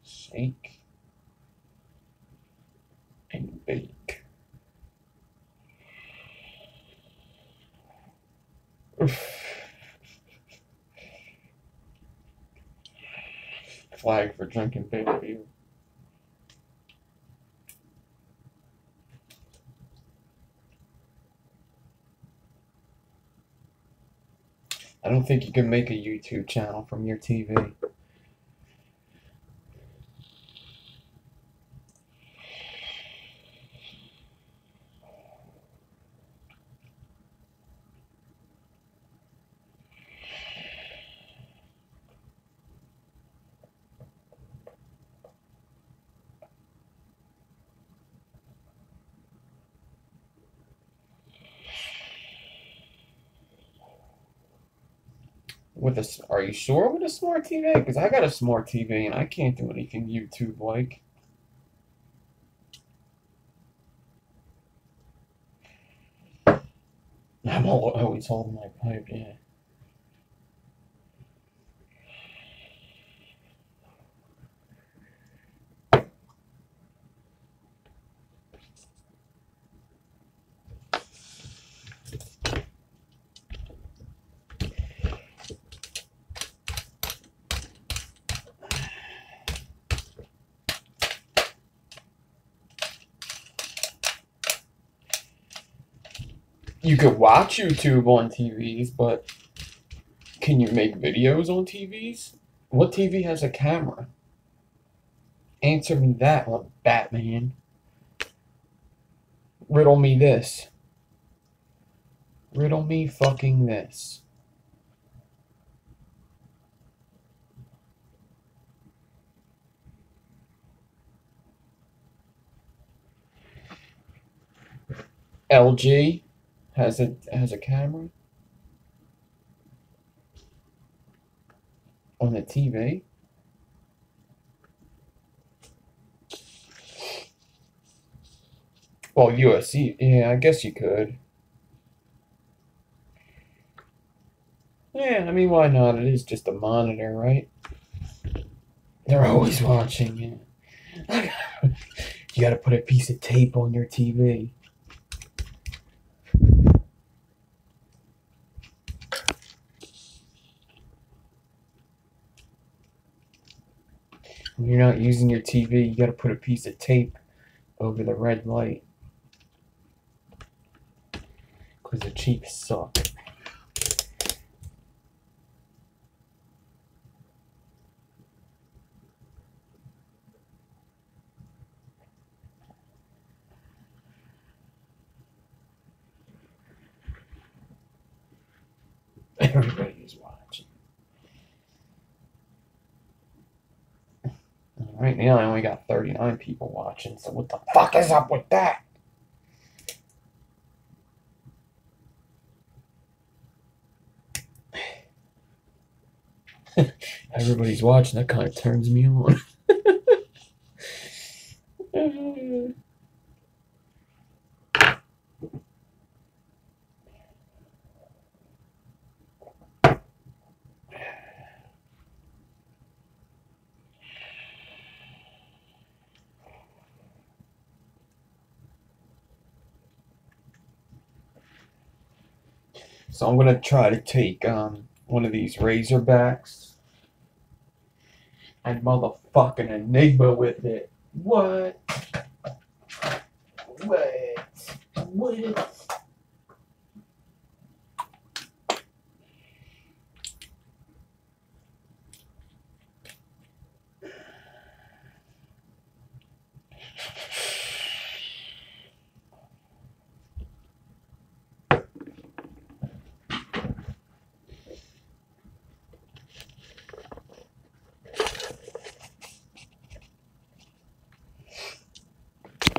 Shake and bake. Flag for drinking beer. I don't think you can make a YouTube channel from your TV. Are you sure with a smart TV? Because I got a smart TV and I can't do anything YouTube like. I'm always holding my pipe, yeah. You could watch YouTube on TVs, but can you make videos on TVs? What TV has a camera? Answer me that one, Batman. Riddle me this. Riddle me fucking this. LG has a camera on the TV. Well, USC, yeah, I guess you could. Yeah, I mean, why not? It is just a monitor, right? They're always watching it. You gotta put a piece of tape on your TV. When you're not using your TV, you gotta put a piece of tape over the red light. Because the Chiefs suck. Everybody is watching. Right now, I only got 39 people watching, so what the fuck is up with that? Everybody's watching, that kind of turns me on. So I'm gonna try to take one of these razorbacks and motherfucking enigma with it. What? What?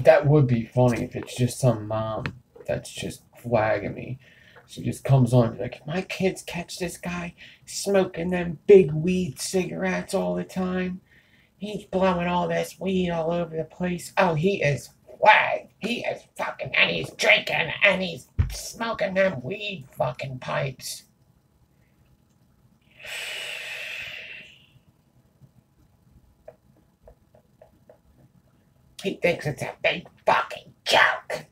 That would be funny if it's just some mom that's just flagging me. She just comes on and be like, my kids catch this guy smoking them big weed cigarettes all the time. He's blowing all this weed all over the place. Oh, he is flagged. He is fucking, and he's drinking, and he's smoking them weed fucking pipes. He thinks it's a big fucking joke.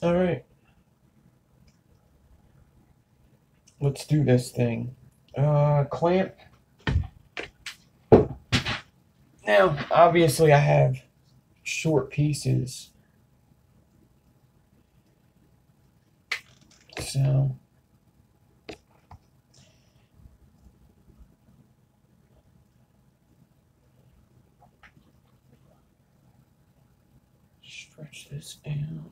All right. Let's do this thing. Clamp. Now, obviously, I have short pieces. So, stretch this out.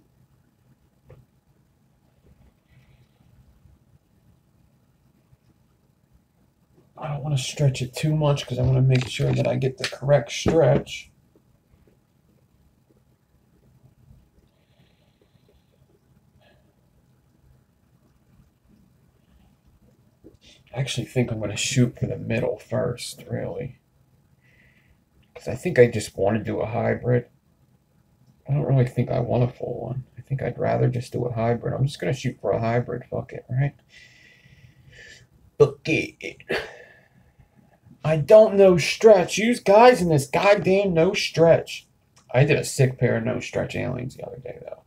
don't want to stretch it too much because I want to make sure that I get the correct stretch. I actually think I'm going to shoot for the middle first, really. Because I think I just want to do a hybrid. I don't really think I want a full one. I think I'd rather just do a hybrid. I'm just going to shoot for a hybrid. Fuck it, right? Fuck it. I don't know stretch. Use guys in this goddamn no stretch. I did a sick pair of no stretch aliens the other day, though.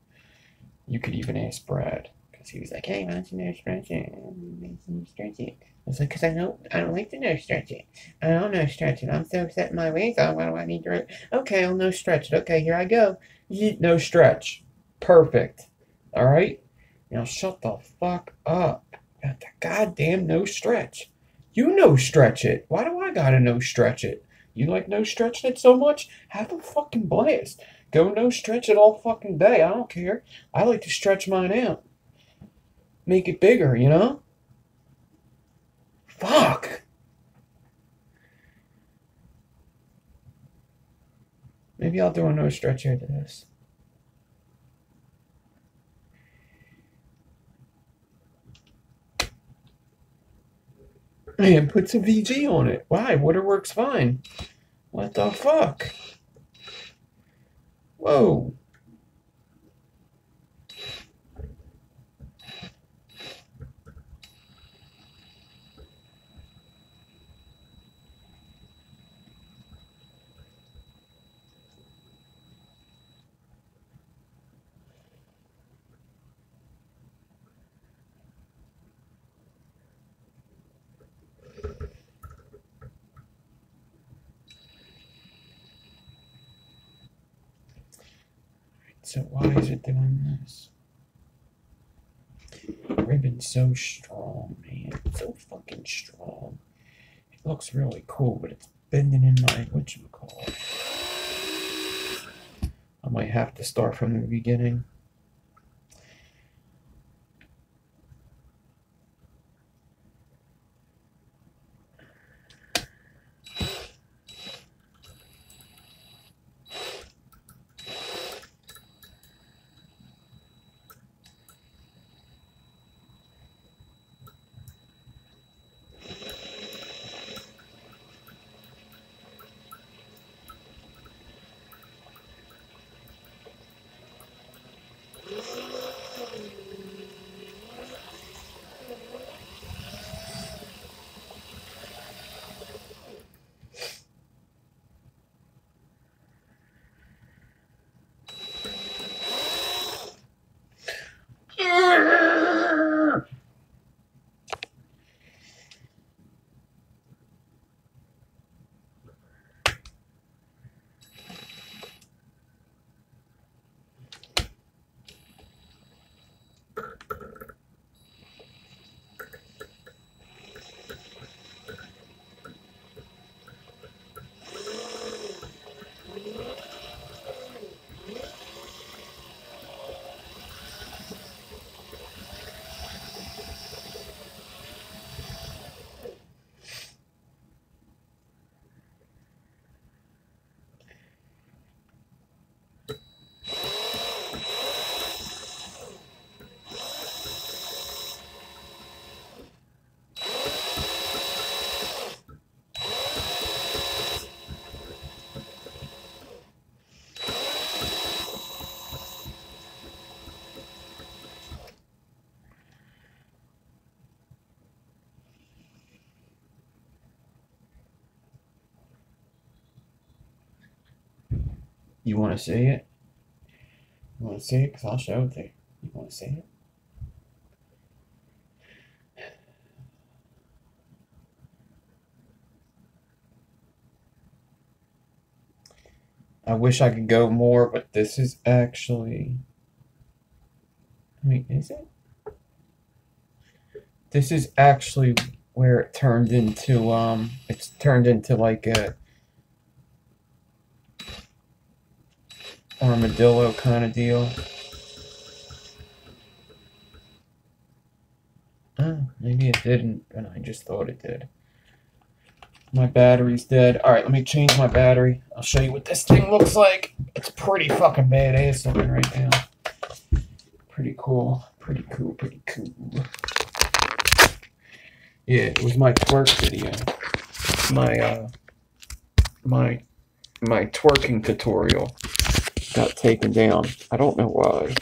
You could even ask Brad. Because he was like, hey, why don't you no stretch it? I was like, because I don't like to no stretch it. I don't no stretch it. I'm so set in my ways. Oh, what do I need to... Okay, I'll no stretch it. Okay, here I go. No stretch. Perfect. All right? Now shut the fuck up. Got the goddamn no stretch. You no stretch it. Why do I gotta no stretch it? You like no stretching it so much? Have a fucking blast. Go no stretch it all fucking day. I don't care. I like to stretch mine out. Make it bigger, you know? Fuck. Maybe I'll do a no stretch here to this. Man, put some VG on it. Why? Waterworks fine. What the fuck? Whoa. So why is it doing this? Ribbon's so strong, man. So fucking strong. It looks really cool, but it's bending in my whatchamacallit. I might have to start from the beginning. You want to see it? You want to see it? Because I'll show it to you. You want to see it? I wish I could go more, but this is actually... I mean, is it? This is actually where it turned into, it's turned into like a armadillo kind of deal. Oh, maybe it didn't, and I just thought it did. My battery's dead. Alright, let me change my battery. I'll show you what this thing looks like. It's pretty fucking badass looking right now. Pretty cool. Pretty cool. Pretty cool. Yeah, it was my twerk video. My twerking tutorial got taken down. I don't know why.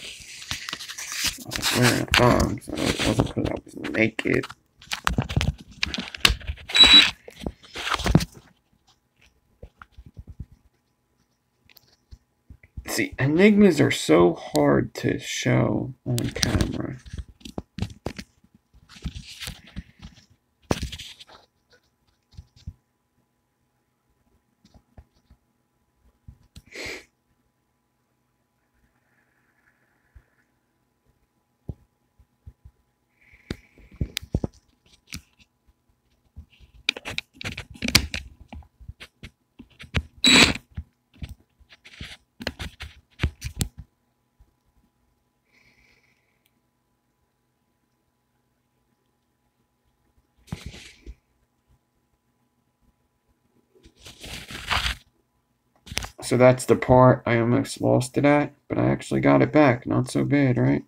I was wearing thongs, so it wasn't because I was naked. See, enigmas are so hard to show on camera. So that's the part I almost lost it at, but I actually got it back. Not so bad, right?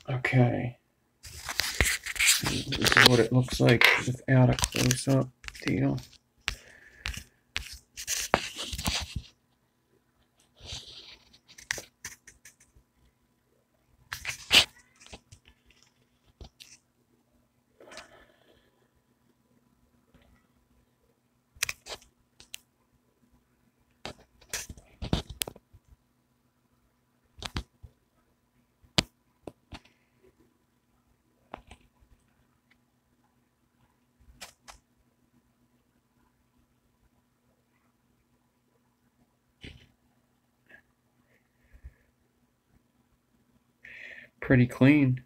Okay. This is what it looks like without a close-up deal. Pretty clean,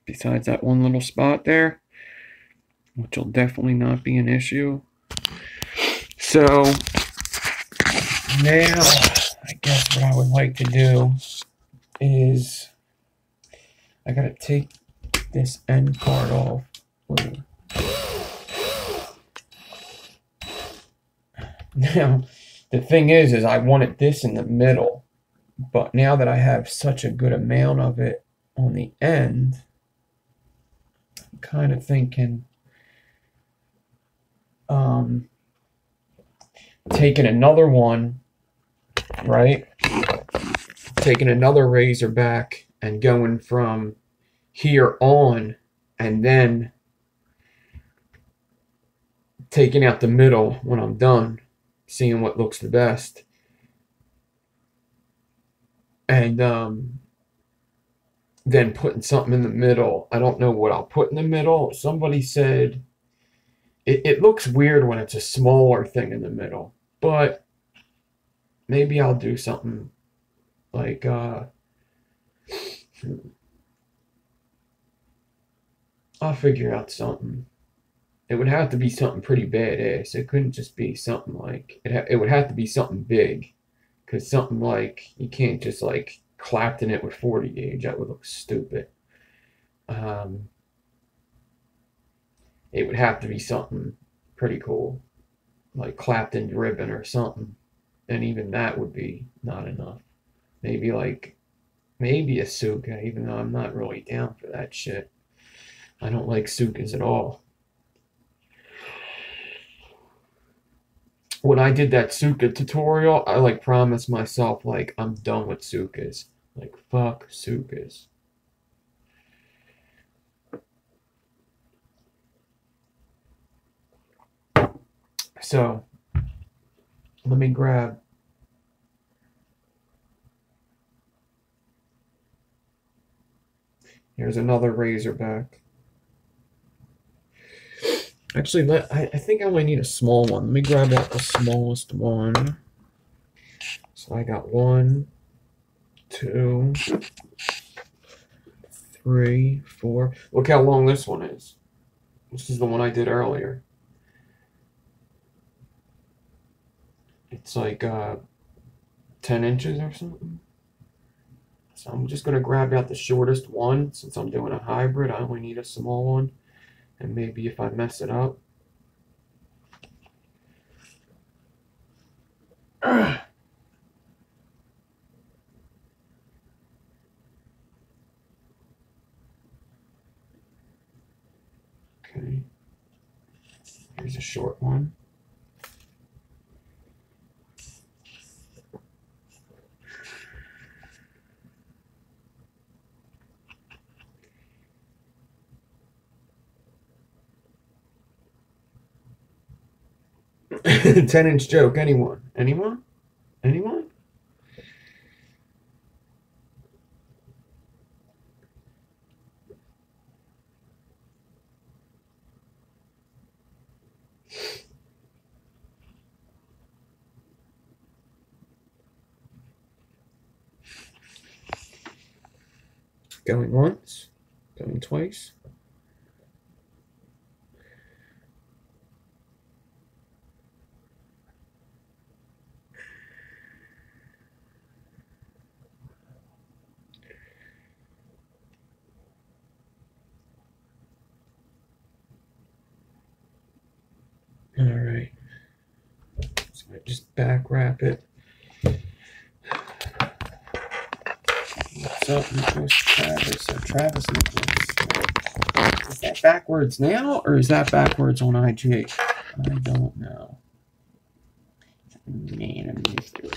besides that one little spot there, which will definitely not be an issue. So now I guess what I would like to do is I gotta take this end part off. Now the thing is I wanted this in the middle, but now that I have such a good amount of it on the end, I'm kind of thinking taking another one, right? Taking another razorback and going from here on, and then taking out the middle when I'm done, seeing what looks the best. And then putting something in the middle. I don't know what I'll put in the middle. Somebody said it looks weird when it's a smaller thing in the middle, but maybe I'll do something like I'll figure out something. It would have to be something pretty badass. It couldn't just be something like it would have to be something big, because something like you can't just like Clapton it with 40 gauge. That would look stupid. It would have to be something pretty cool, like Clapton ribbon or something, and even that would be not enough. Maybe a Tsuka, even though I'm not really down for that shit. I don't like Tsukas at all. When I did that Tsuka tutorial, I like promised myself like I'm done with Tsukas. Like fuck Tsukas. So let me grab here's another razorback. Actually, I think I only need a small one. Let me grab out the smallest one. So I got 1, 2, 3, 4. Look how long this one is. This is the one I did earlier. It's like 10 inches or something. So I'm just going to grab out the shortest one. Since I'm doing a hybrid, I only need a small one. And maybe if I mess it up. Okay. Here's a short one. $10-inch joke. Anyone? Anyone? Anyone? Going once, going twice. All right. So I just back wrap it. What's up, Nicholas Travis? Travis Nicholas. Is that backwards now, or is that backwards on IG? I don't know. Man, I'm mystery.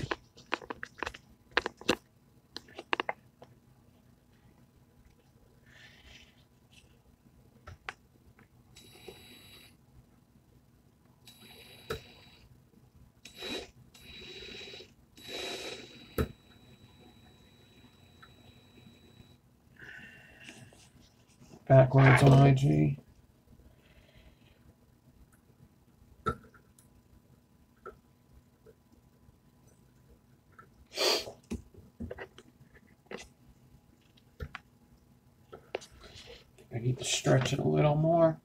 Backwards on IG. I need to stretch it a little more.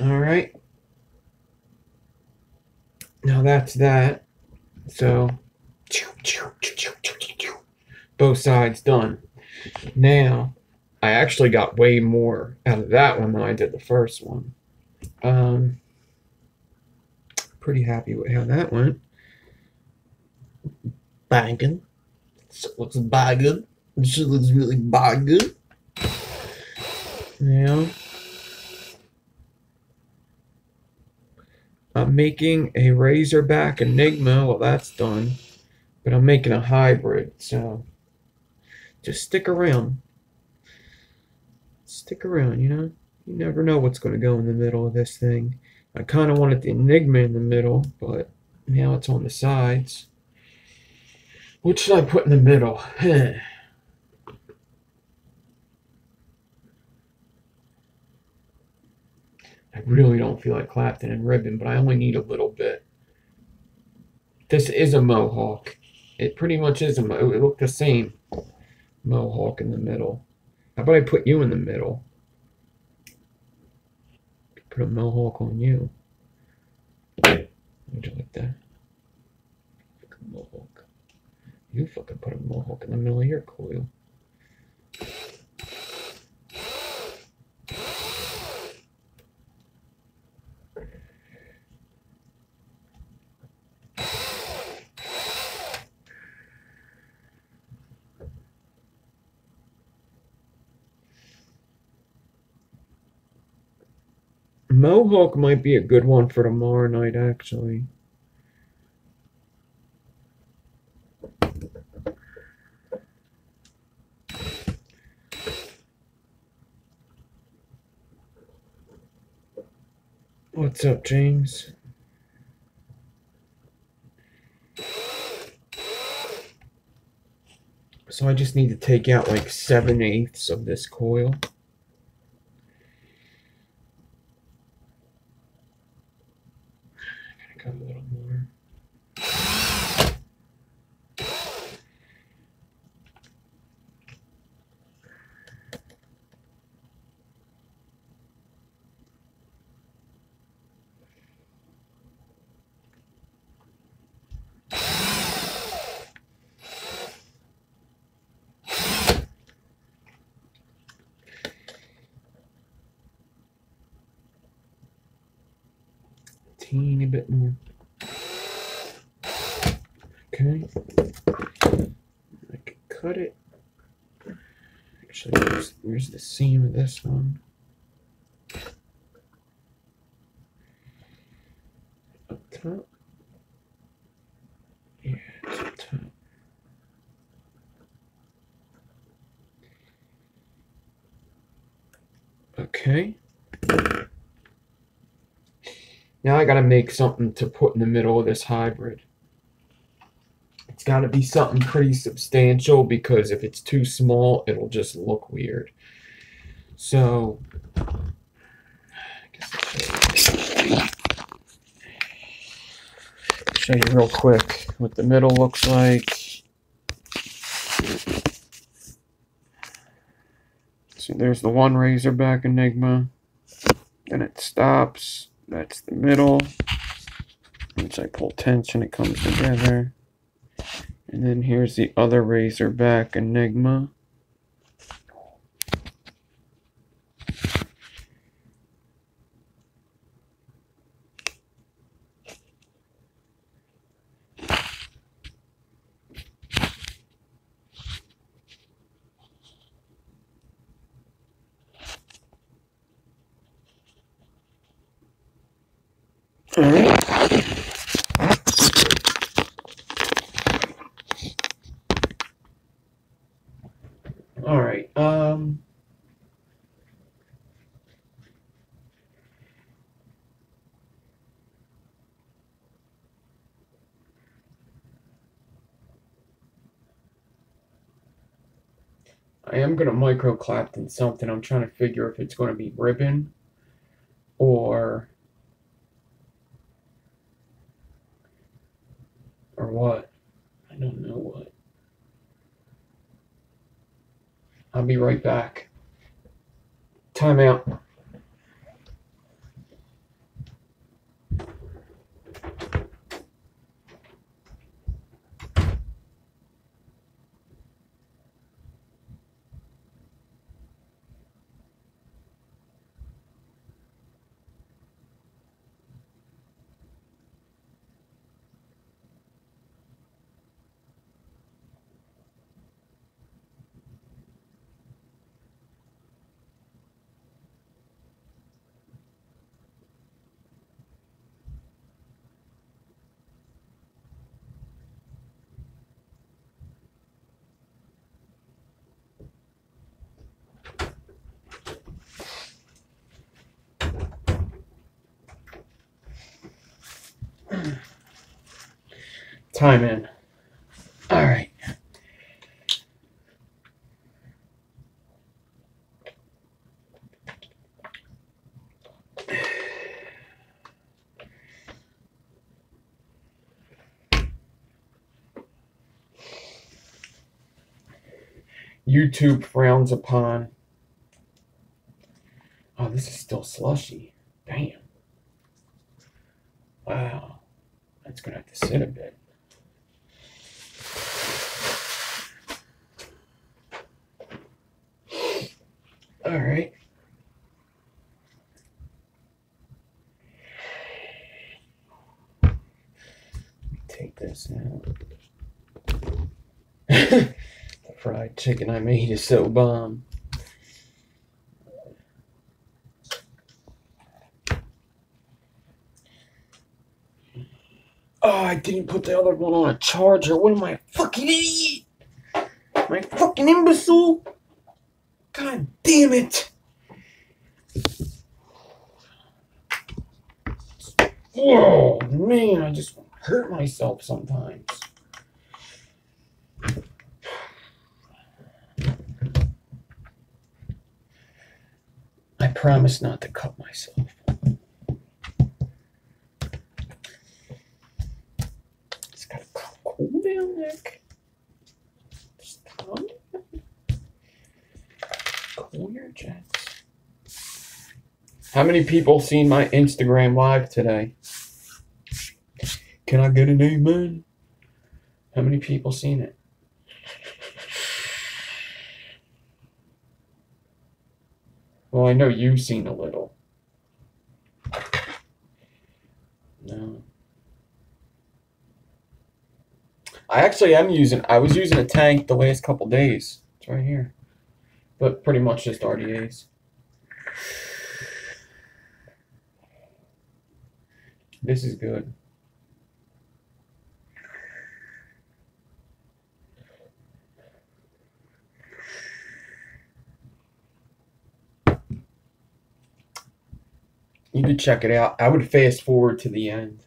All right. Now that's that. So, both sides done. Now, I actually got way more out of that one than I did the first one. Pretty happy with how that went. Banging. So it looks banging. It just looks really banging. Now, I'm making a razorback enigma. Well, that's done. But I'm making a hybrid, so just stick around. Stick around, you know? You never know what's going to go in the middle of this thing. I kind of wanted the enigma in the middle, but now it's on the sides. What should I put in the middle? really don't feel like Clapton and ribbon, but I only need a little bit. This is a mohawk. It pretty much is a mohawk. It looked the same. Mohawk in the middle. How about I put you in the middle? Put a mohawk on you. Would you like that? Fucking mohawk. You fucking put a mohawk in the middle of your coil. Mohawk might be a good one for tomorrow night, actually. What's up, James? So I just need to take out like 7/8 of this coil. I gotta cut a little more. Teeny bit more. Okay. I can cut it. Actually, where's the seam of this one? Up top. Yeah, it's up top. Okay. Now I gotta make something to put in the middle of this hybrid. It's gotta be something pretty substantial because if it's too small, it'll just look weird. So, I guess I'll show you real quick what the middle looks like. So there's the one razorback enigma. Then it stops. That's the middle. Once I pull tension, it comes together. And then here's the other razorback enigma. All right. All right. I am going to micro Clapton something. I'm trying to figure if it's going to be ribbon or what. I don't know what. I'll be right back. Time out. Time in. All right. YouTube frowns upon. Oh, this is still slushy. Damn. Wow. That's going to have to sit a bit. All right. Take this out. The fried chicken I made is so bomb. Oh, I didn't put the other one on a charger. What am I, a fucking idiot? Am I a fucking imbecile? God damn it. Oh, man, I just hurt myself sometimes. I promise not to cut myself. It's got a cool down neck. Just calm down. Cool your jets. How many people seen my Instagram live today? Can I get an amen? How many people seen it? Well, I know you've seen a little. No. I was using a tank the last couple days. It's right here. But pretty much just RDAs. This is good. You could check it out. I would fast forward to the end.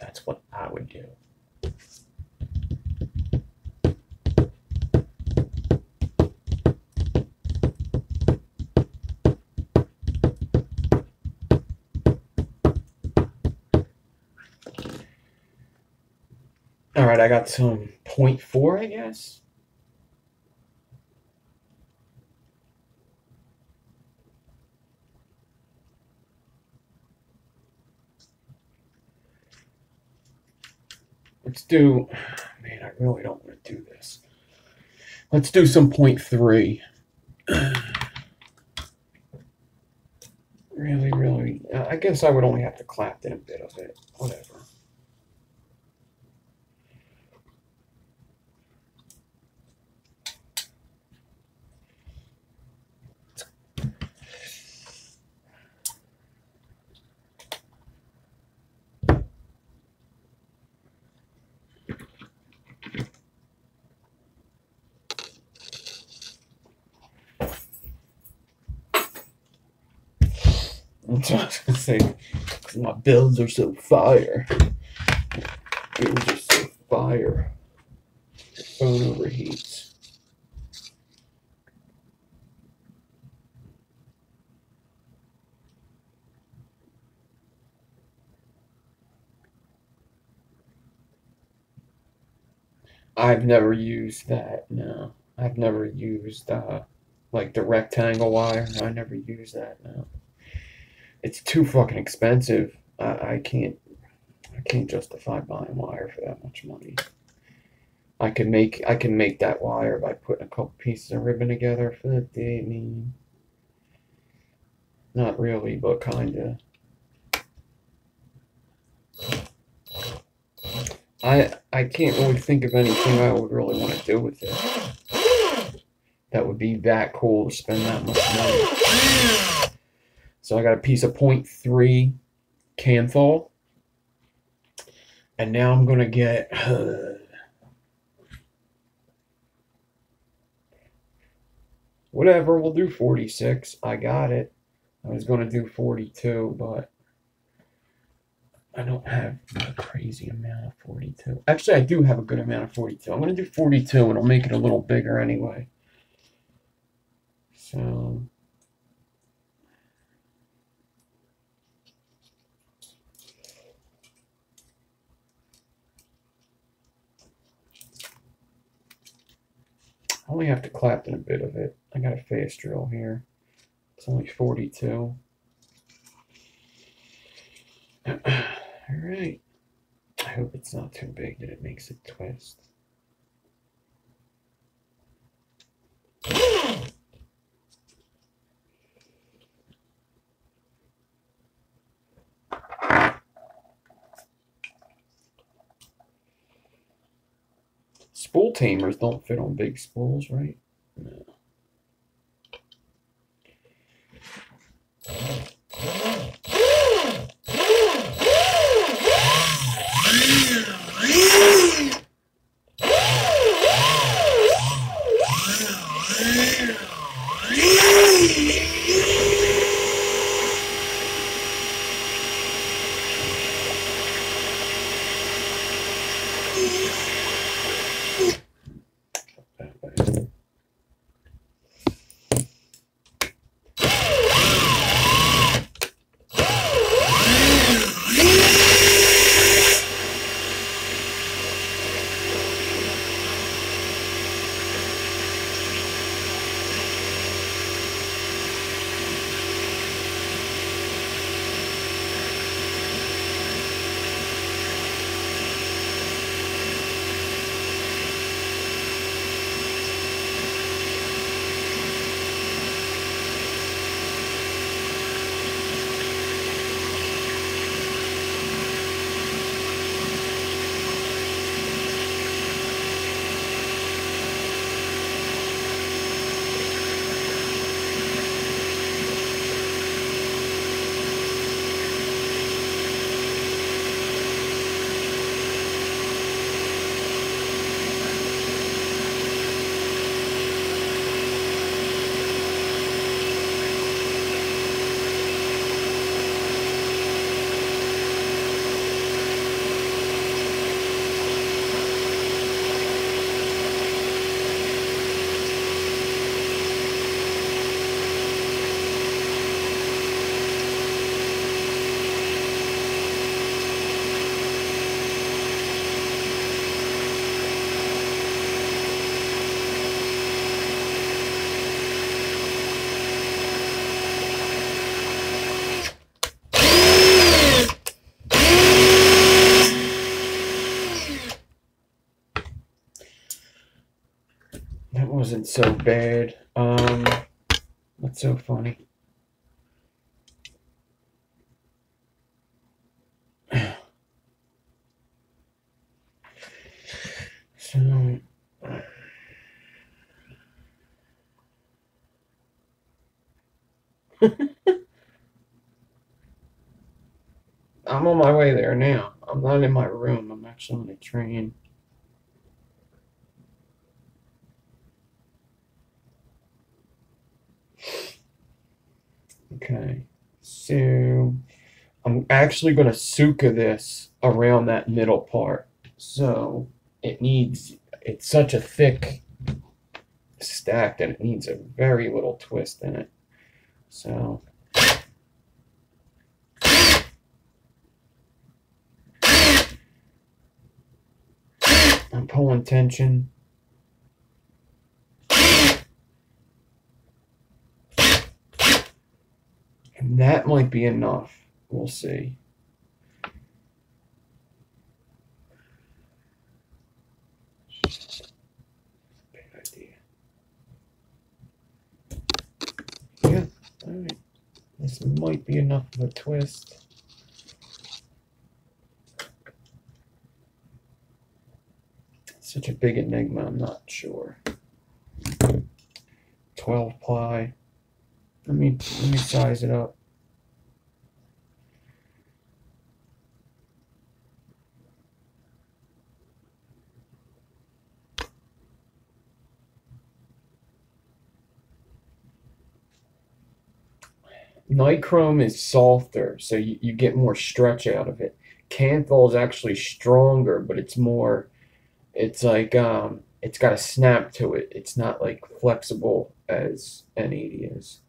That's what I would do. All right, I got some 0.4, I guess. Let's do, man, I really don't want to do this. Let's do some 0.3. Really, I guess I would only have to Clapton a bit of it. Whatever. That's what I was going to say. Because my builds are so fire. Builds are so fire. The phone overheats. I've never used that, no. I've never used, like the rectangle wire. I never use that, no. It's too fucking expensive. I can't justify buying wire for that much money. I can make that wire by putting a couple pieces of ribbon together for the day. I mean, not really, but kinda. I can't really think of anything I would really want to do with it that would be that cool to spend that much money. So I got a piece of 0.3 Canthol. And now I'm going to get... whatever, we'll do 46. I got it. I was going to do 42, but I don't have a crazy amount of 42. Actually, I do have a good amount of 42. I'm going to do 42, and I'll make it a little bigger anyway. So... only have to Clapton a bit of it. I got a fast drill here. It's only 42. Alright. I hope it's not too big that it makes it twist. Spool tamers don't fit on big spools, right? No. That wasn't so bad. What's so funny? So I'm on my way there now. I'm not in my room. I'm actually on a train. Okay, so I'm actually going to Tsuka this around that middle part. So it's such a thick stack that it needs a very little twist in it. So I'm pulling tension. And that might be enough. We'll see. Bad idea. Yeah, alright. This might be enough of a twist. Such a big enigma, I'm not sure. 12 ply. Let me size it up. Nichrome is softer, so you get more stretch out of it. Kanthal is actually stronger, but it's more, it's like, it's got a snap to it. It's not like flexible as N80 is.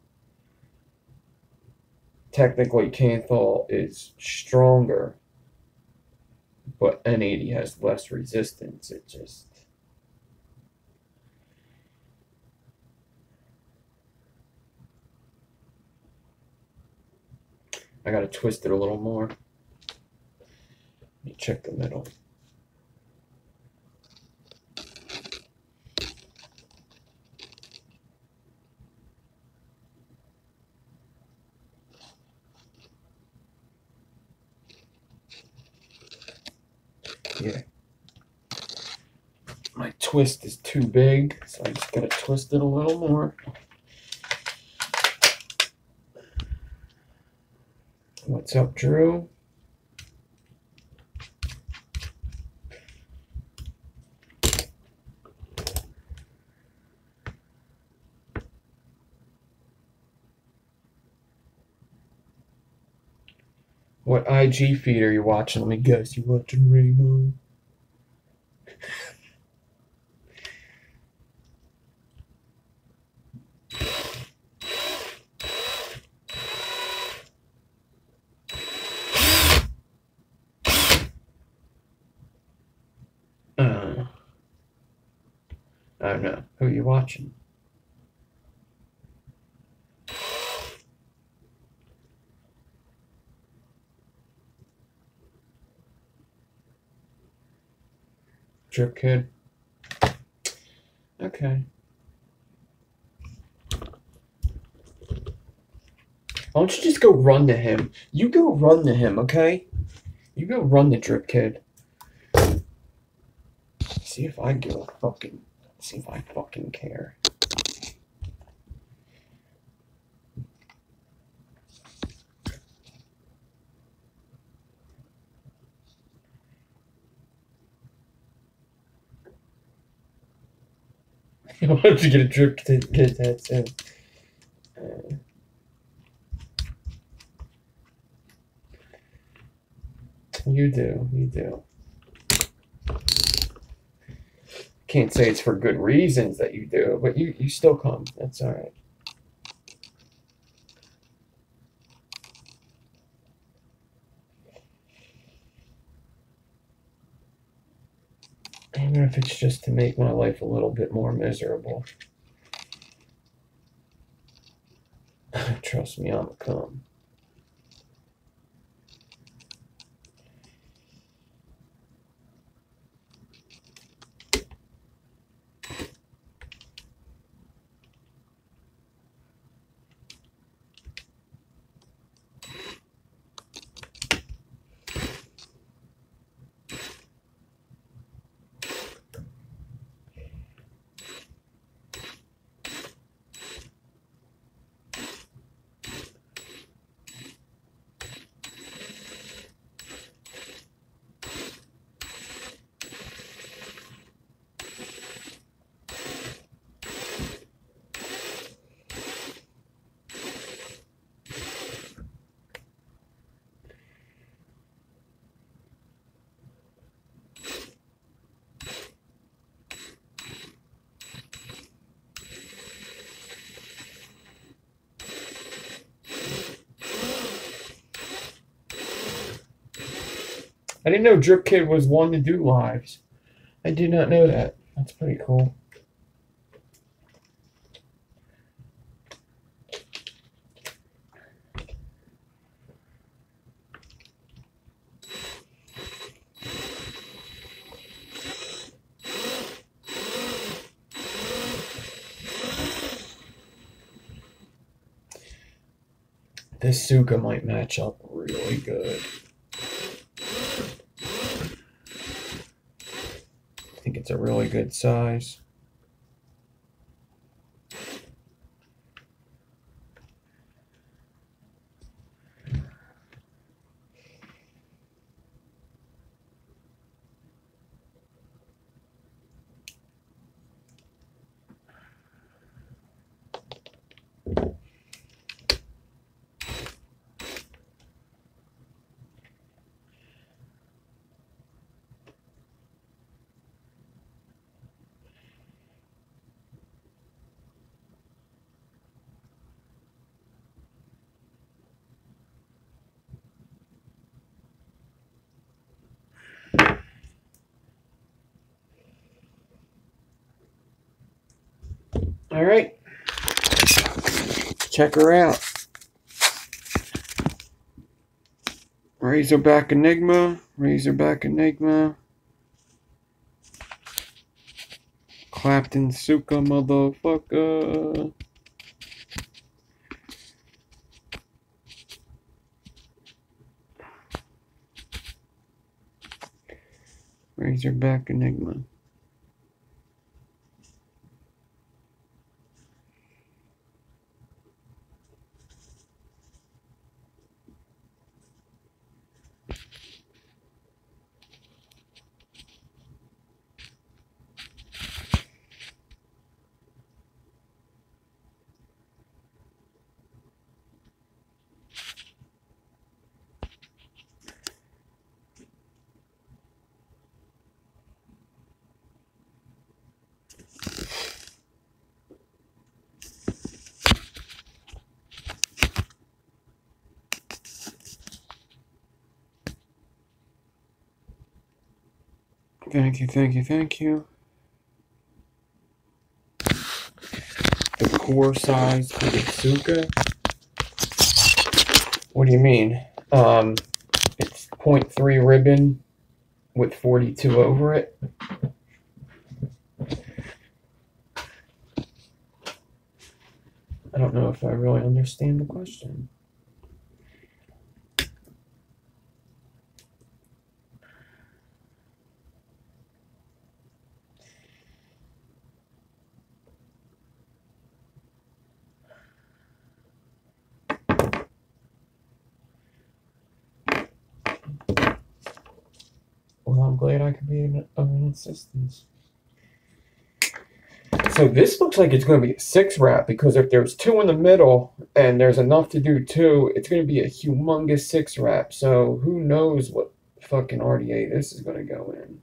Technically, Kanthal is stronger, but N80 has less resistance. It just, I gotta twist it a little more. Let me check the middle. Yeah. My twist is too big, so I just gotta twist it a little more. What's up, Drew? What IG feed are you watching? Let me guess. You watching Rainbow? I don't know. Who are you watching? Drip Kid? Okay. Why don't you just go run to him? You go run to him, okay? You go run to Drip Kid. See if I give a fucking... See if I fucking care. Why don't you get a Drip Kid tattoo? You do. You do. Can't say it's for good reasons that you do, but you still come. That's all right. Even if it's just to make my life a little bit more miserable. Trust me, I'm a cum. I didn't know Drip Kid was one to do lives. I did not know that. That's pretty cool. This Tsuka might match up really good. I think it's a really good size. All right. Check her out. Razorback Enigma. Razorback Enigma. Clapton Tsuka, motherfucker. Razorback Enigma. Thank you, thank you, thank you. The core size of the Tsuka? What do you mean? It's 0.3 ribbon with 42 over it. I don't know if I really understand the question. Well, I'm glad I could be of an assistance. So this looks like it's going to be a 6 wrap, because if there's 2 in the middle and there's enough to do 2, it's going to be a humongous 6 wrap. So who knows what fucking RDA this is going to go in.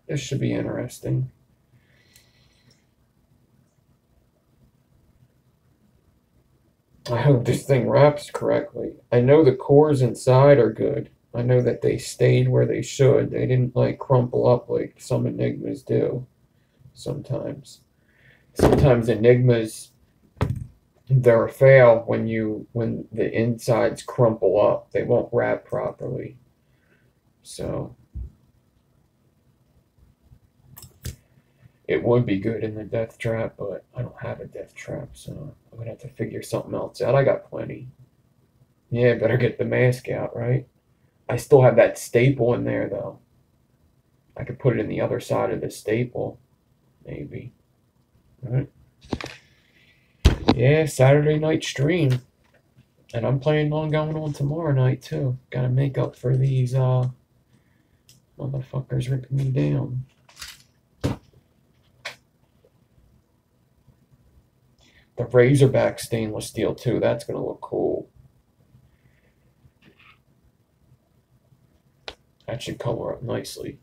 This should be interesting. I hope this thing wraps correctly. I know the cores inside are good. I know that they stayed where they should. They didn't like crumple up like some enigmas do sometimes. Sometimes enigmas, they're a fail when the insides crumple up. They won't wrap properly. So it would be good in the death trap, but I don't have a death trap, so I'm gonna have to figure something else out. I got plenty. Yeah, better get the mask out, right? I still have that staple in there, though. I could put it in the other side of the staple, maybe. All right. Yeah, Saturday night stream. And I'm planning on going on tomorrow night, too. Gotta make up for these motherfuckers ripping me down. The razorback stainless steel, too. That's gonna look cool. That should color up nicely.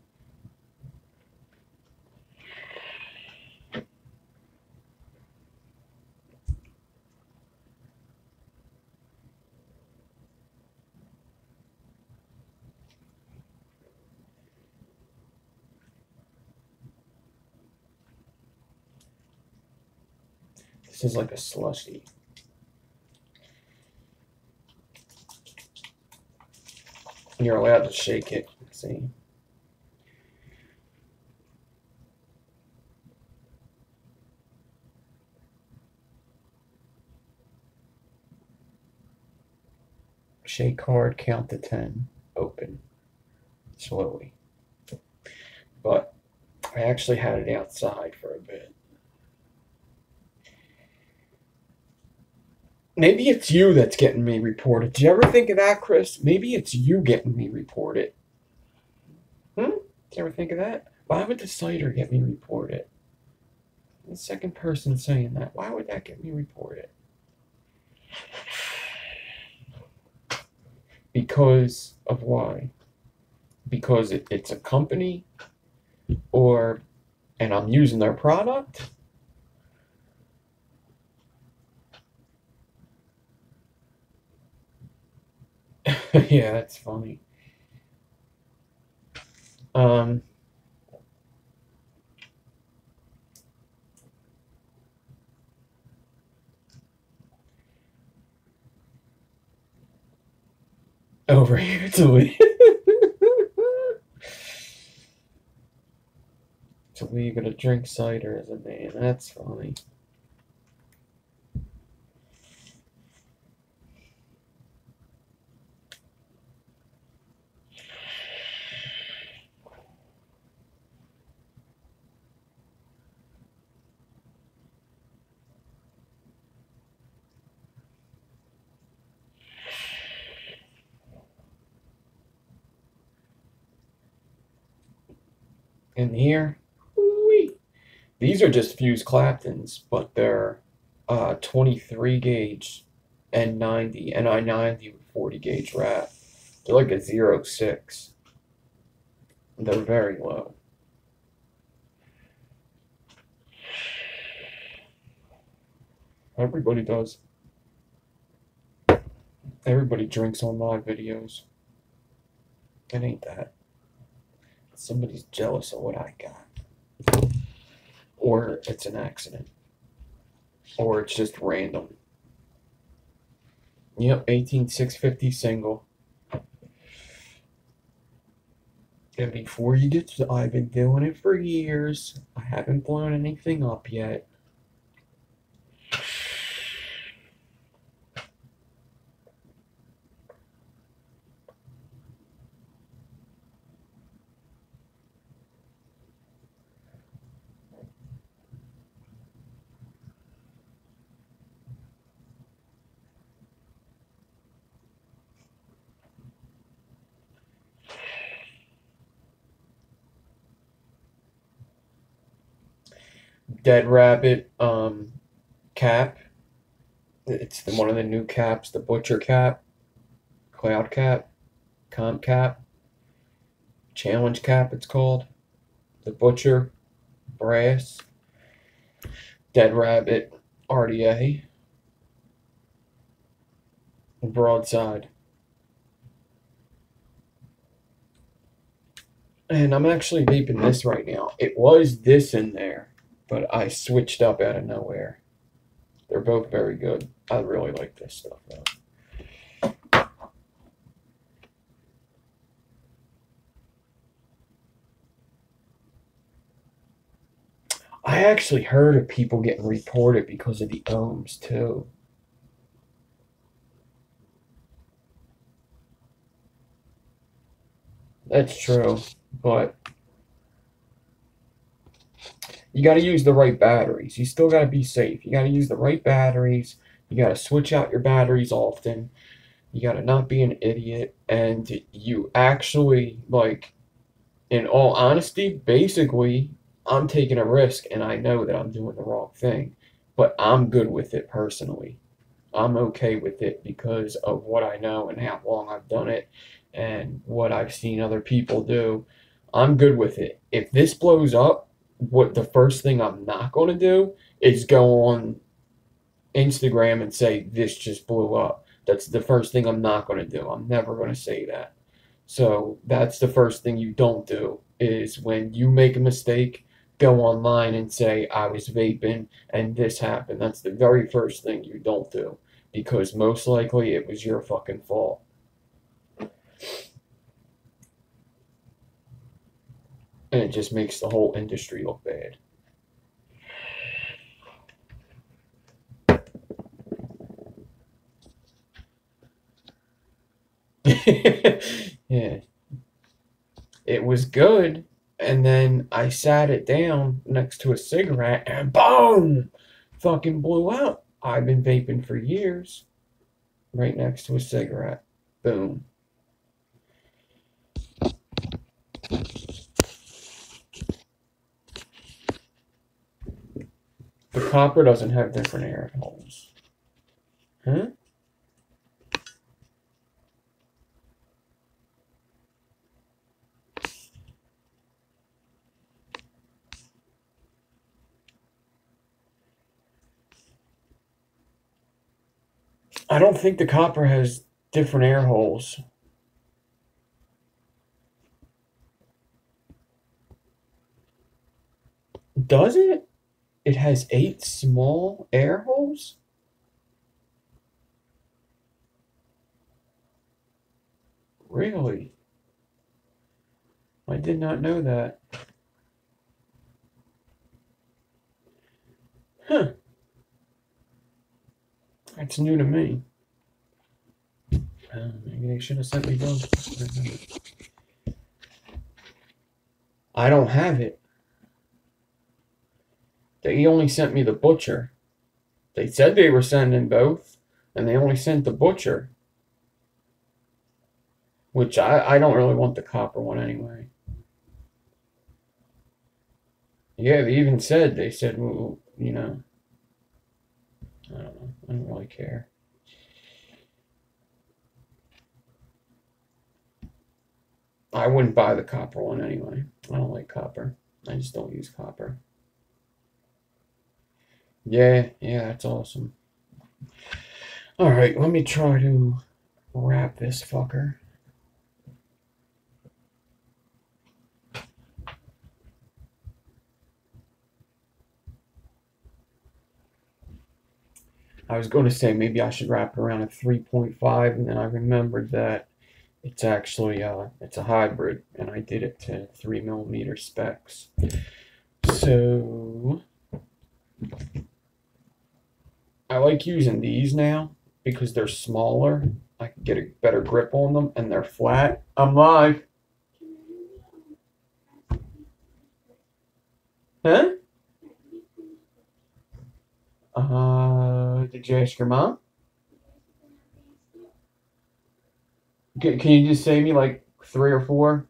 This is like a slushy. You're allowed to shake it. See? Shake hard, count to 10, open slowly. But I actually had it outside for a bit. Maybe it's you that's getting me reported. Did you ever think of that, Chris? Maybe it's you getting me reported. Did you ever think of that? Why would the cider get me reported? The second person saying that. Why would that get me reported? Because of why? Because it's a company, and I'm using their product? Yeah, that's funny. Over here to Lee. To Lee gonna drink cider as a man. That's funny. And here, whoo-wee. These are just fused Claptons, but they're 23 gauge N.90 with 40 gauge wrap. They're like a 0.6. They're very low. Everybody does. Everybody drinks on live videos. It ain't that. Somebody's jealous of what I got. Or it's an accident. Or it's just random. Yep, 18650 single. And before you get to, I've been doing it for years. I haven't blown anything up yet. Dead Rabbit cap. It's one of the new caps, the Butcher cap, Cloud cap, Comp cap, Challenge cap it's called. The Butcher, brass, Dead Rabbit, RDA, broadside. And I'm actually vaping this right now. It was this in there, but I switched up out of nowhere. They're both very good. I really like this stuff though. I actually heard of people getting reported because of the ohms too. That's true, but you got to use the right batteries. You still got to be safe. You got to use the right batteries. You got to switch out your batteries often. You got to not be an idiot. And you actually, like, in all honesty, basically, I'm taking a risk and I know that I'm doing the wrong thing. But I'm good with it personally. I'm okay with it because of what I know and how long I've done it and what I've seen other people do. I'm good with it. If this blows up, what the first thing I'm not going to do is go on Instagram and say this just blew up. That's the first thing I'm not going to do. I'm never going to say that. So that's the first thing you don't do is when you make a mistake, go online and say I was vaping and this happened. That's the very first thing you don't do because most likely it was your fucking fault. And it just makes the whole industry look bad. Yeah. It was good, and then I sat it down next to a cigarette, and boom! Fucking blew out. I've been vaping for years, right next to a cigarette. Boom. The copper doesn't have different air holes. Huh? I don't think the copper has different air holes. Does it? It has 8 small air holes? Really? I did not know that. Huh. That's new to me. Maybe they should have sent me those. I don't have it. They only sent me the butcher. They said they were sending both, and they only sent the butcher. Which I don't really want the copper one anyway. Yeah, they even said, well, you know, I don't know. I don't really care. I wouldn't buy the copper one anyway. I don't like copper. I just don't use copper. Yeah, that's awesome. Alright, let me try to wrap this fucker. I was going to say maybe I should wrap it around a 3.5, and then I remembered that it's actually it's a hybrid, and I did it to 3mm specs. So I like using these now because they're smaller. I can get a better grip on them, and they're flat. I'm live. Huh? Did you ask your mom? Can you just say me like 3 or 4?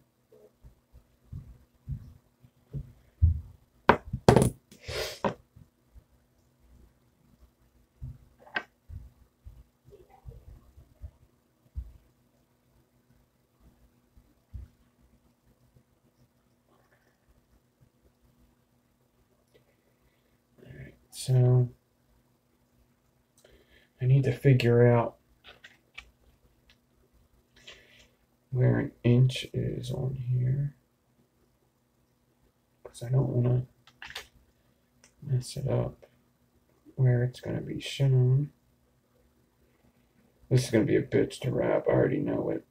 Alright, so I need to figure out where an inch is on here, because I don't want to mess it up where it's going to be shown. This is going to be a bitch to wrap. I already know it.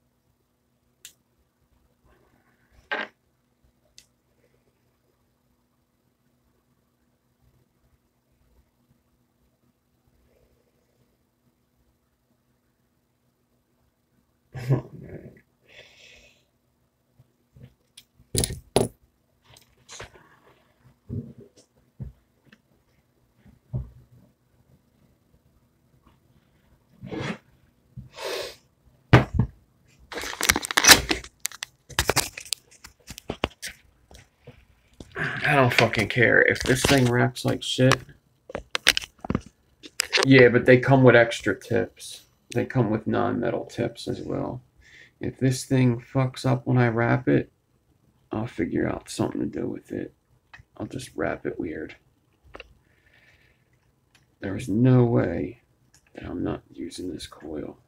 Oh, man. I don't fucking care if this thing wraps like shit. Yeah, but they come with extra tips. They come with non-metal tips as well. If this thing fucks up when I wrap it, I'll figure out something to do with it. I'll just wrap it weird. There's no way that I'm not using this coil.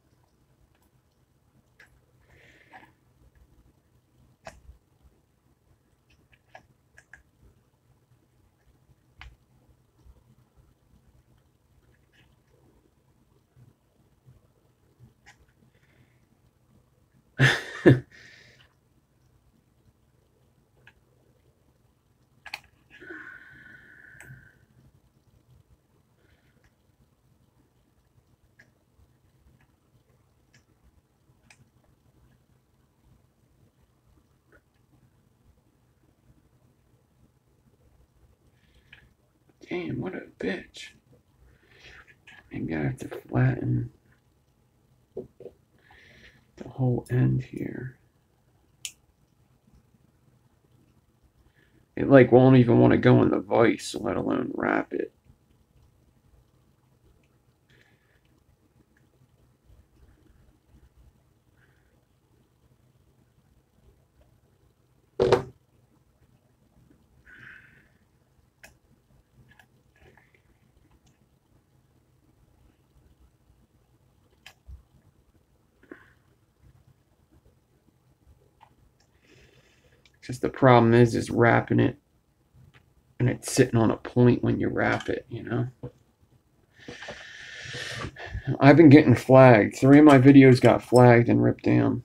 Damn, what a bitch. Maybe I have to flatten the whole end here. It like won't even want to go in the vise, let alone wrap it. Just the problem is wrapping it, and it's sitting on a point when you wrap it, you know? I've been getting flagged. 3 of my videos got flagged and ripped down.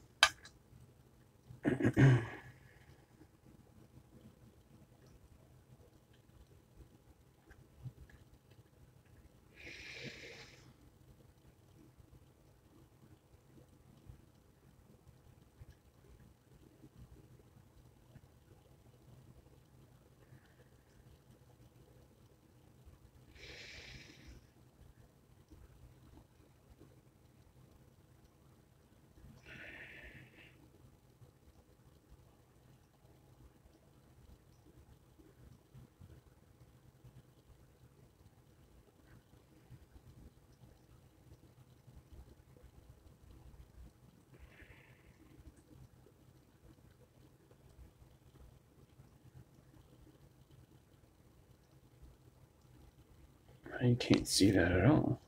You can't see that at all.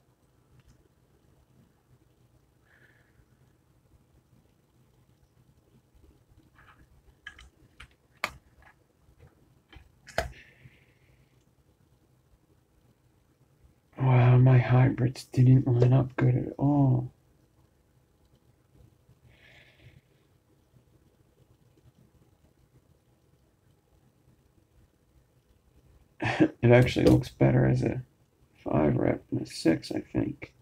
Wow, my hybrids didn't line up good at all. It actually looks better as a 5 rep than a 6, I think.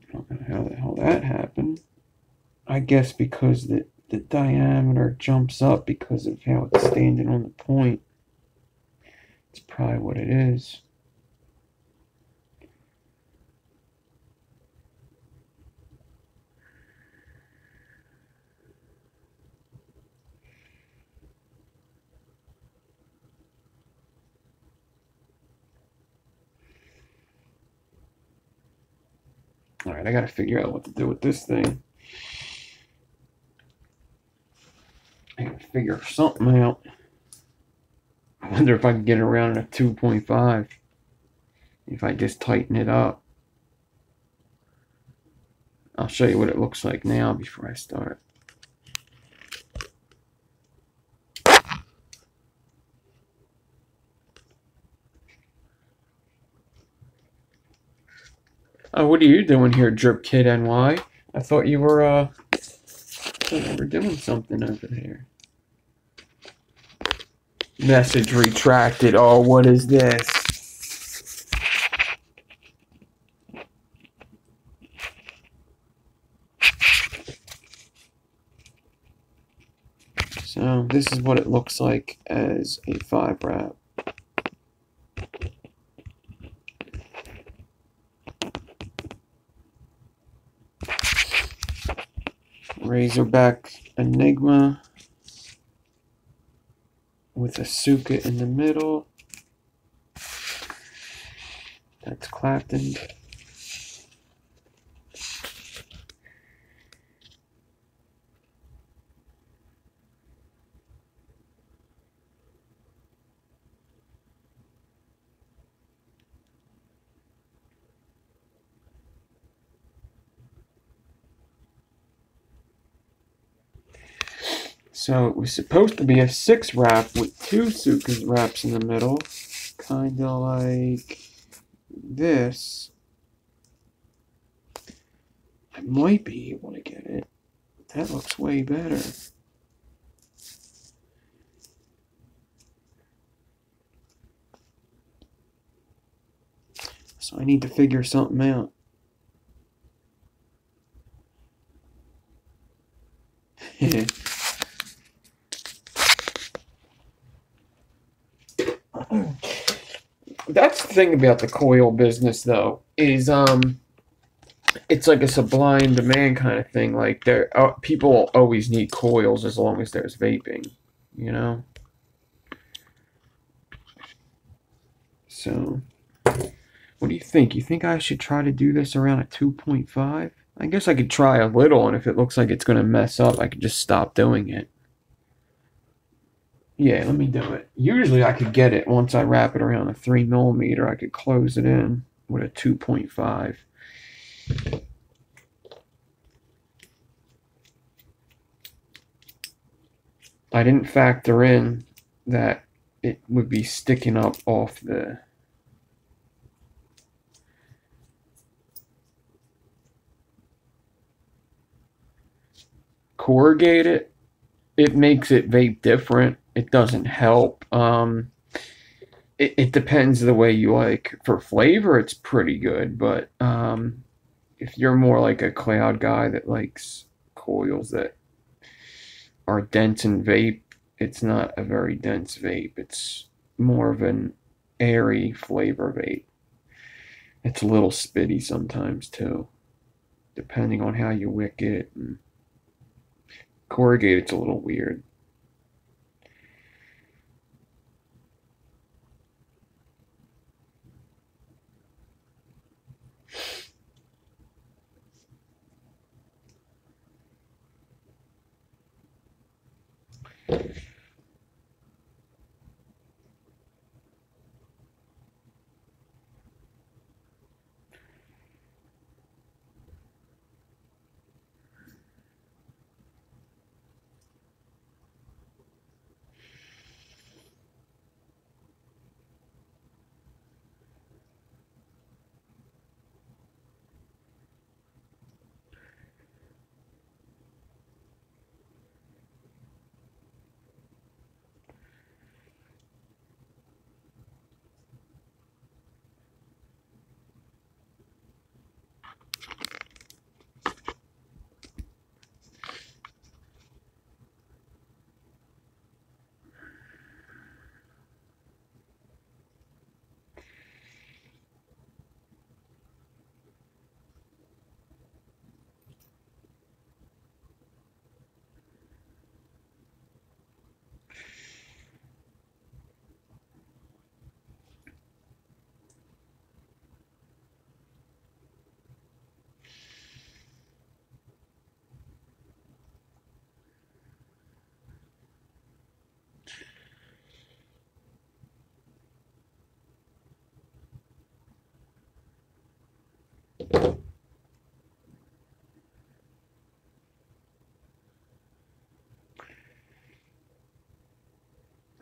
I don't know how the hell that happened. I guess because the diameter jumps up because of how it's standing on the point. It's probably what it is. Alright, I gotta figure out what to do with this thing. I gotta figure something out. I wonder if I can get it around a 2.5 if I just tighten it up. I'll show you what it looks like now before I start. Oh, what are you doing here, Drip Kid NY? I thought you were doing something over there. Message retracted. Oh, what is this? So this is what it looks like as a 5 wrap. Razorback Enigma with a Tsuka in the middle. That's Clapton. So it was supposed to be a 6 wrap with 2 Tsuka wraps in the middle. Kind of like this. I might be able to get it. That looks way better. So I need to figure something out. That's the thing about the coil business, though, is it's like a supply and demand kind of thing. Like people always need coils as long as there's vaping, you know. So, what do you think? You think I should try to do this around a 2.5? I guess I could try a little, and if it looks like it's going to mess up, I could just stop doing it. Yeah, let me do it. Usually I could get it once I wrap it around a 3mm. I could close it in with a 2.5. I didn't factor in that it would be sticking up off the... corrugated, it makes it vape different. It doesn't help. It depends the way you like. For flavor, it's pretty good, but if you're more like a cloud guy that likes coils that are dense in vape, it's not a very dense vape. It's more of an airy flavor vape. It's a little spitty sometimes too, depending on how you wick it. And corrugated's a little weird.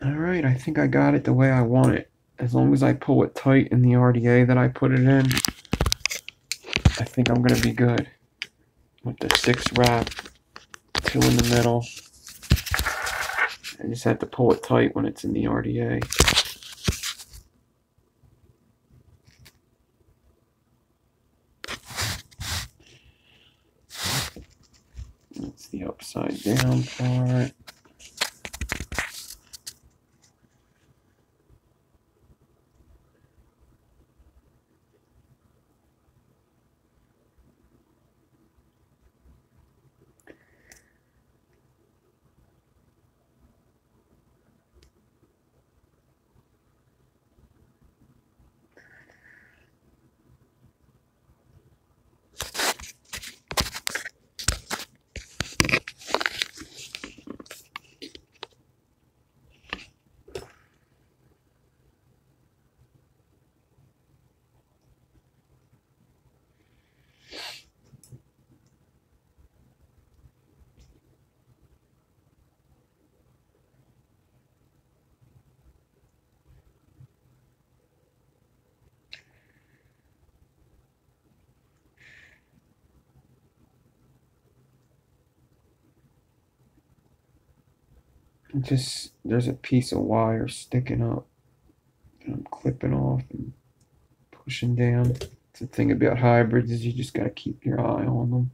Alright, I think I got it the way I want it. As long as I pull it tight in the RDA that I put it in, I think I'm going to be good. With the 6 wrap, 2 in the middle. I just have to pull it tight when it's in the RDA. That's the upside down part. Just, there's a piece of wire sticking up. And I'm clipping off and pushing down. It's the thing about hybrids is you just got to keep your eye on them.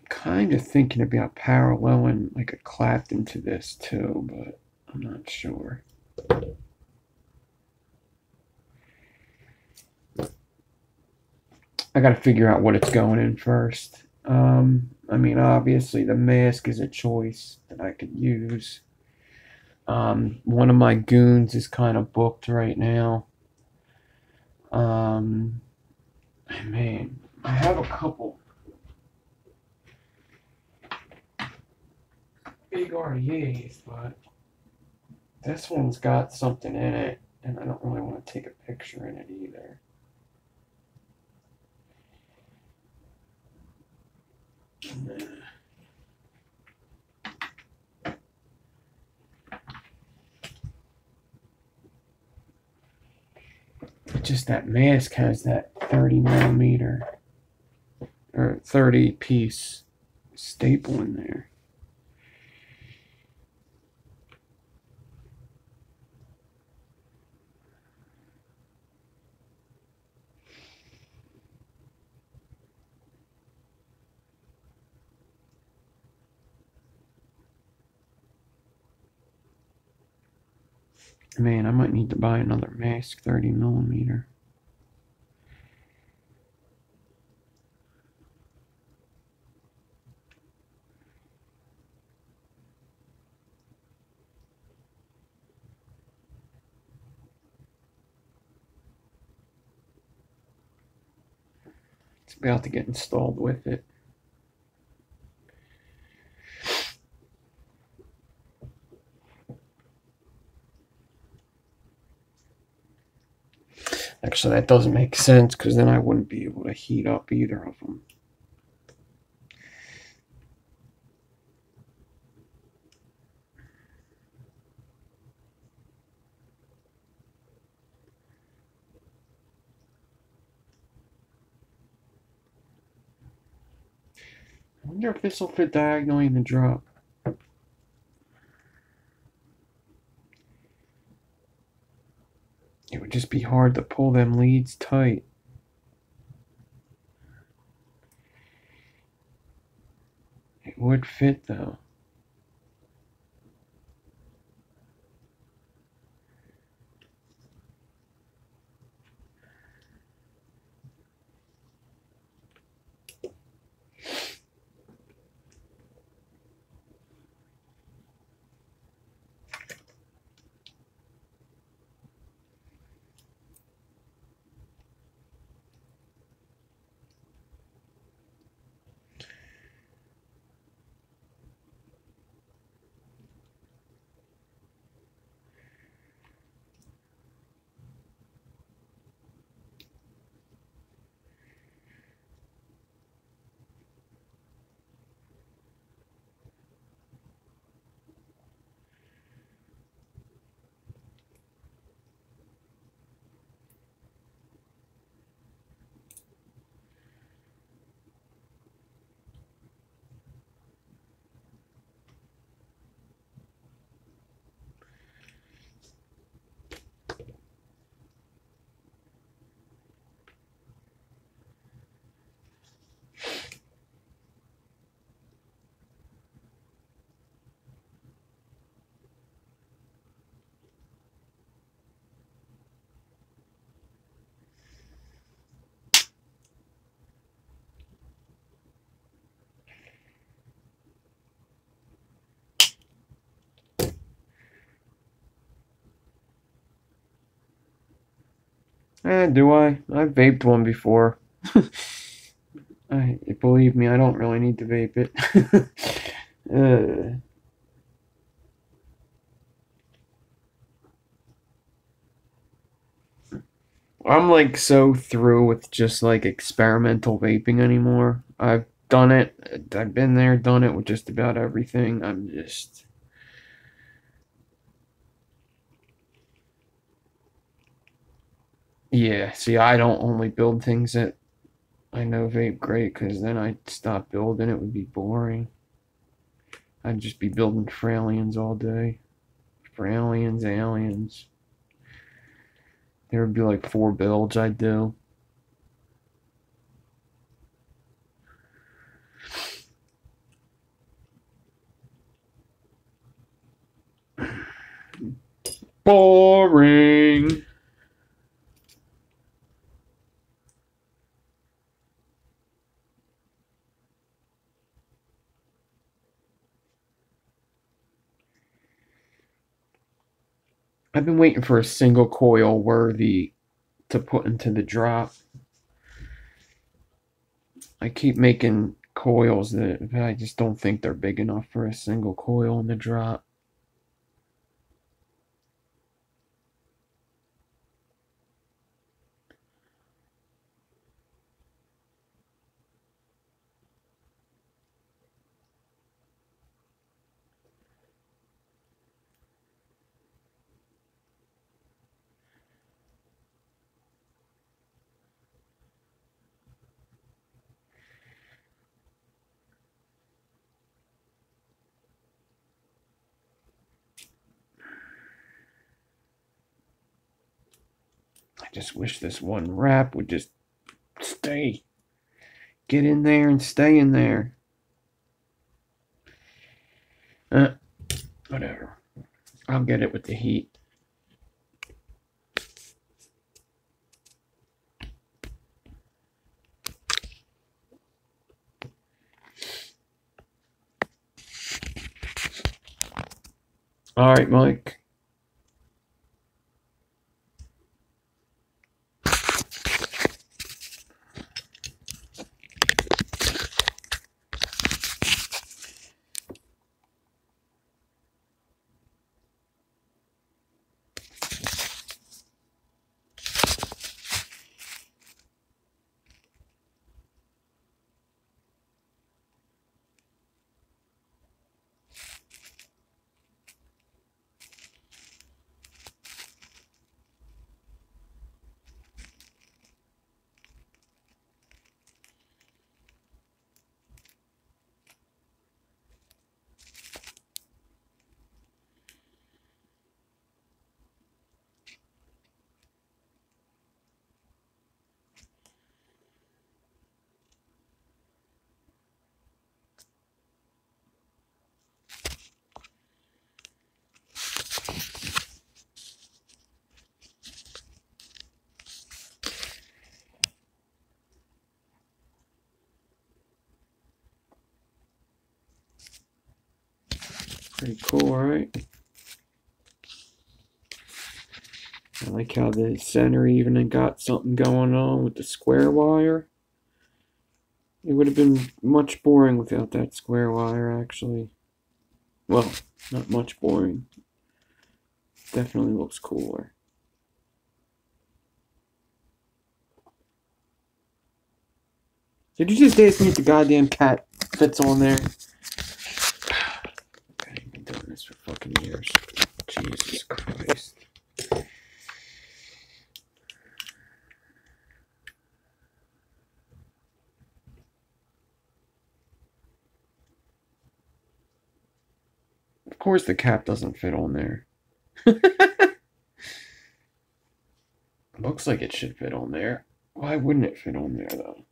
Kind of thinking about paralleling like a Clapton to this too, but I'm not sure. I got to figure out what it's going in first. I mean, obviously the mask is a choice that I could use. One of my goons is kind of booked right now. Man, I have a couple big RDAs, but this one's got something in it, And I don't really want to take a picture in it either. Just that mask has that 30mm or 30-piece staple in there. Man, I might need to buy another mask, 30mm. It's about to get installed with it. Actually, that doesn't make sense because then I wouldn't be able to heat up either of them. I wonder if this will fit diagonally in the drop. It would just be hard to pull them leads tight. It would fit though. Do I? I've vaped one before. Believe me, I don't really need to vape it. I'm like so through with just like experimental vaping anymore. I've done it. I've been there, done it with just about everything. I'm just. Yeah, see, I don't only build things that I know vape great because then I'd stop building. It would be boring. I'd just be building for aliens all day. For aliens, aliens. There would be like 4 builds I'd do. Boring. I've been waiting for a single coil worthy to put into the drop. I keep making coils that I just don't think they're big enough for a single coil in the drop. Just wish this one wrap would just stay. Get in there and stay in there. Whatever. I'll get it with the heat. All right, Mike. Pretty cool, right? I like how the center even got something going on with the square wire. It would have been much boring without that square wire, actually. Well, not much boring. Definitely looks cooler. Did you just ask me if the goddamn cat fits on there? I've been doing this for fucking years. Jesus Christ. Of course the cap doesn't fit on there. Looks like it should fit on there. Why wouldn't it fit on there, though?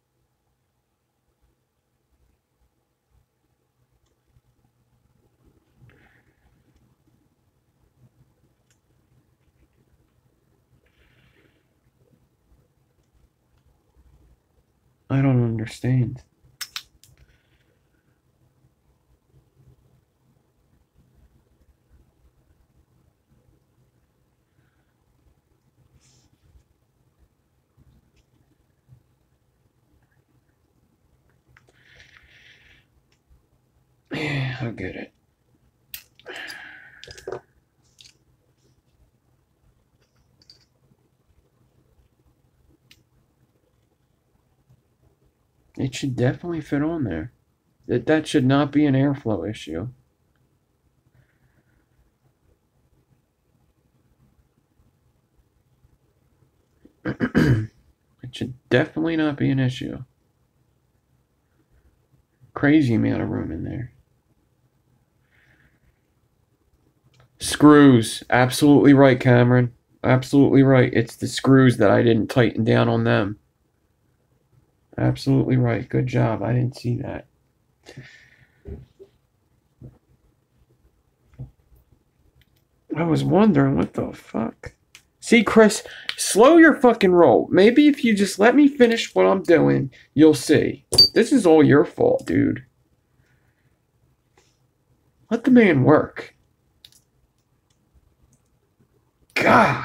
I don't understand. Yeah, I'll get it. It should definitely fit on there. That should not be an airflow issue. It should definitely not be an issue. Crazy amount of room in there. Screws. Absolutely right, Cameron. Absolutely right. It's the screws that I didn't tighten down on them. Absolutely right. Good job. I didn't see that. I was wondering what the fuck. See, Chris, slow your fucking roll. Maybe if you just let me finish what I'm doing, you'll see. This is all your fault, dude. Let the man work. God.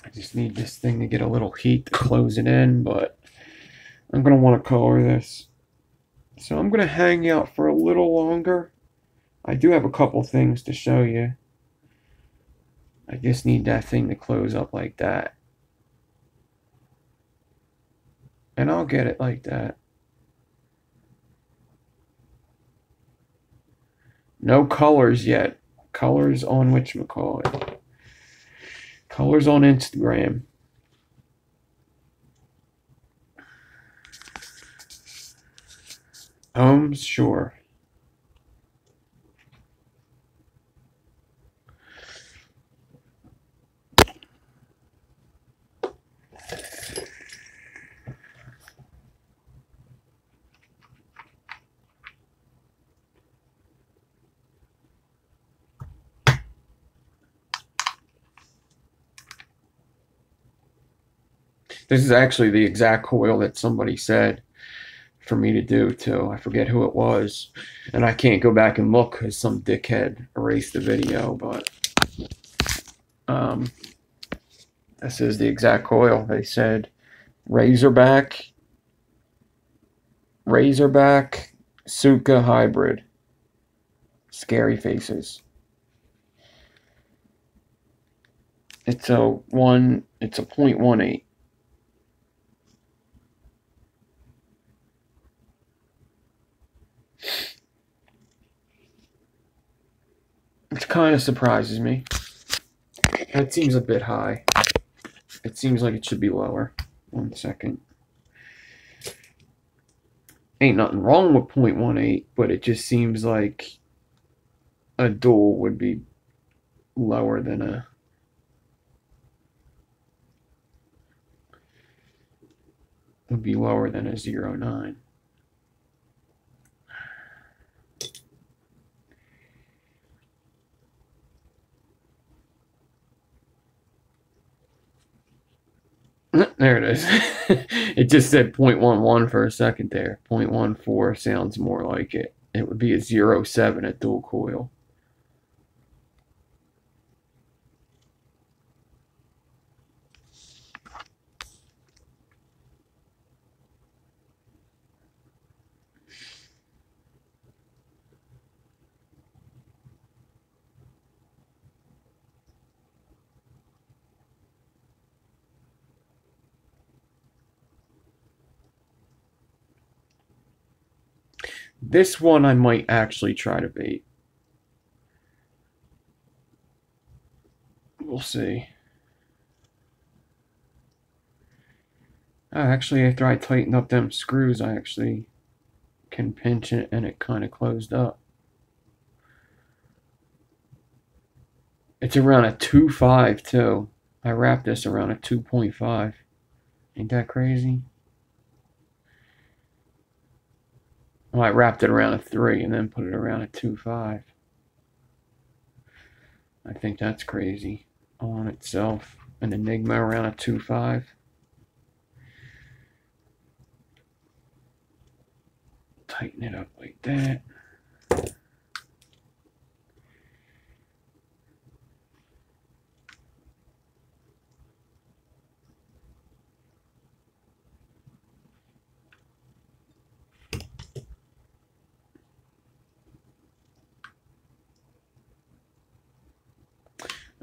I just need this thing to get a little heat to close it in, but I'm going to want to color this. So I'm going to hang out for a little longer. I do have a couple things to show you. I just need that thing to close up like that. And I'll get it like that. No colors yet. Colors on whatchamacallit. Colors on Instagram. Sure. This is actually the exact coil that somebody said for me to do too. I forget who it was, and I can't go back and look because some dickhead erased the video, but this is the exact coil. They said razorback Tsuka hybrid, scary faces. It's a 0.18. It kind of surprises me. That seems a bit high. It seems like it should be lower. 1 second. Ain't nothing wrong with 0.18, but it just seems like a dual would be lower than a... would be lower than a 0.9. There it is. It just said 0.11 for a second there. 0.14 sounds more like it. It would be a 0.7 at dual coil. This one I might actually try to bait. We'll see. Actually, after I tightened up them screws, I actually can pinch it and it kind of closed up. It's around a 2.5 too. I wrapped this around a 2.5. Ain't that crazy? Well, I wrapped it around a 3 and then put it around a 2.5. I think that's crazy on itself. An Enigma around a 2.5. Tighten it up like that.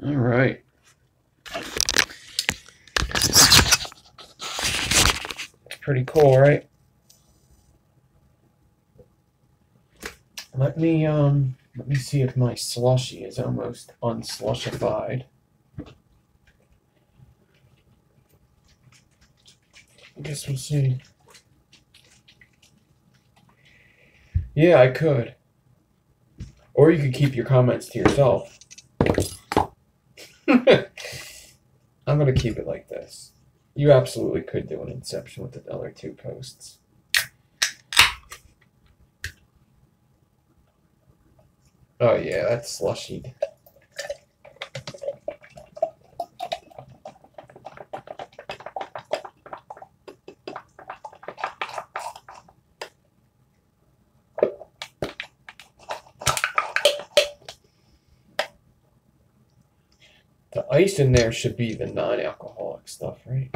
All right. It's pretty cool, right? Let me see if my slushy is almost unslushified. I guess we'll see. Yeah, I could. Or you could keep your comments to yourself. I'm going to keep it like this. You absolutely could do an inception with the other 2 posts. Oh yeah, that's slushied. The Ice in there should be the non-alcoholic stuff, right?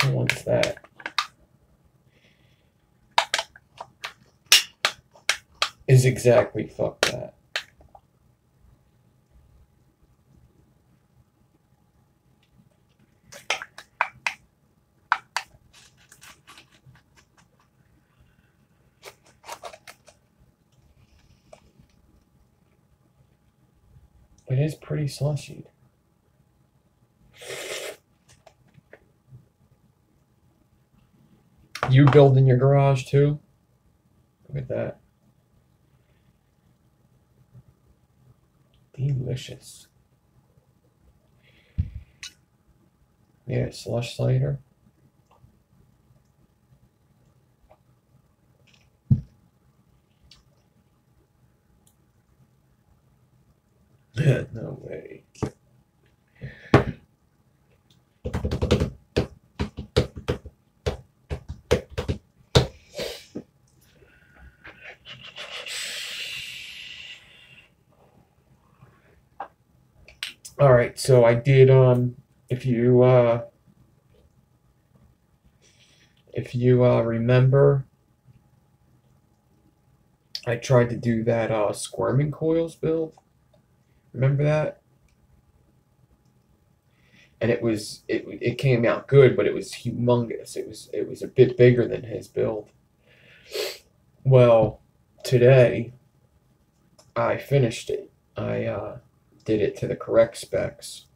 Who wants that? Is exactly fuck that. It is pretty slushy. You build in your garage too? Look at that. Delicious. Yeah, slush cider. No way. All right, so I did if you remember, I tried to do that squirming coils build. Remember that? And it came out good, but it was humongous. It was a bit bigger than his build. Well, today I finished it. I did it to the correct specs.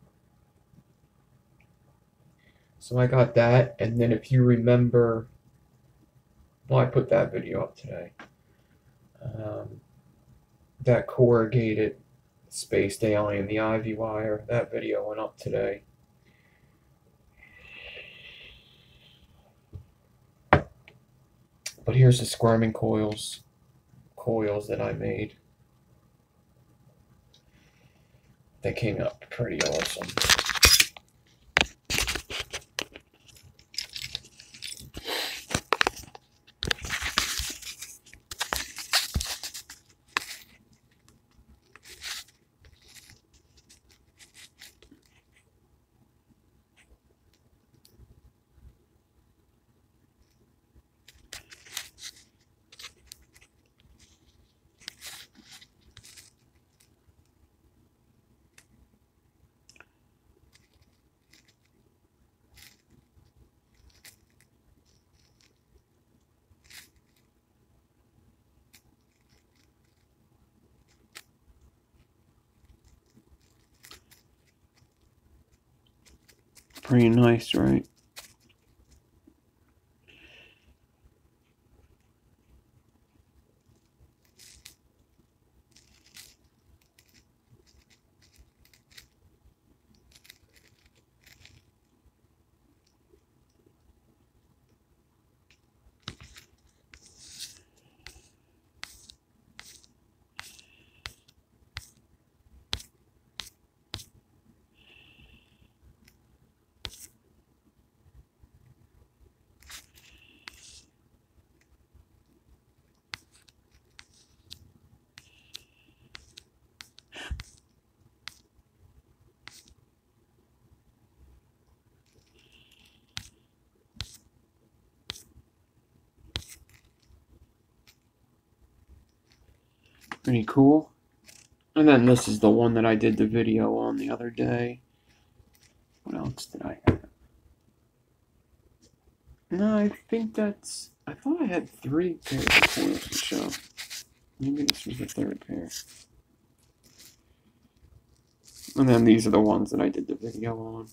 So I got that, and then if you remember, well, I put that video up today. That corrugated spaced alien, the Ivy wire, that video went up today. But here's the squirming coils that I made. They came out pretty awesome. Pretty nice, right? Pretty cool. And then this is the one that I did the video on the other day. What else did I have? No, I think that's... I thought I had 3 pairs of coils to show. Maybe this was the 3rd pair. And then these are the ones that I did the video on.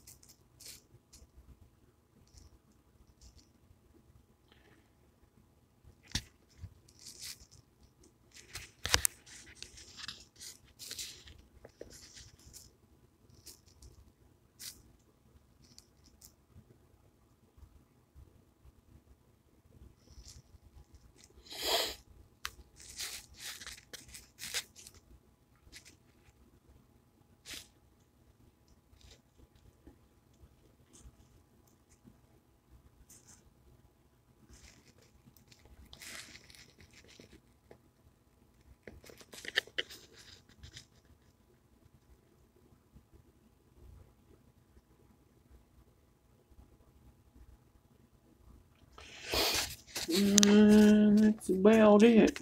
That's about it.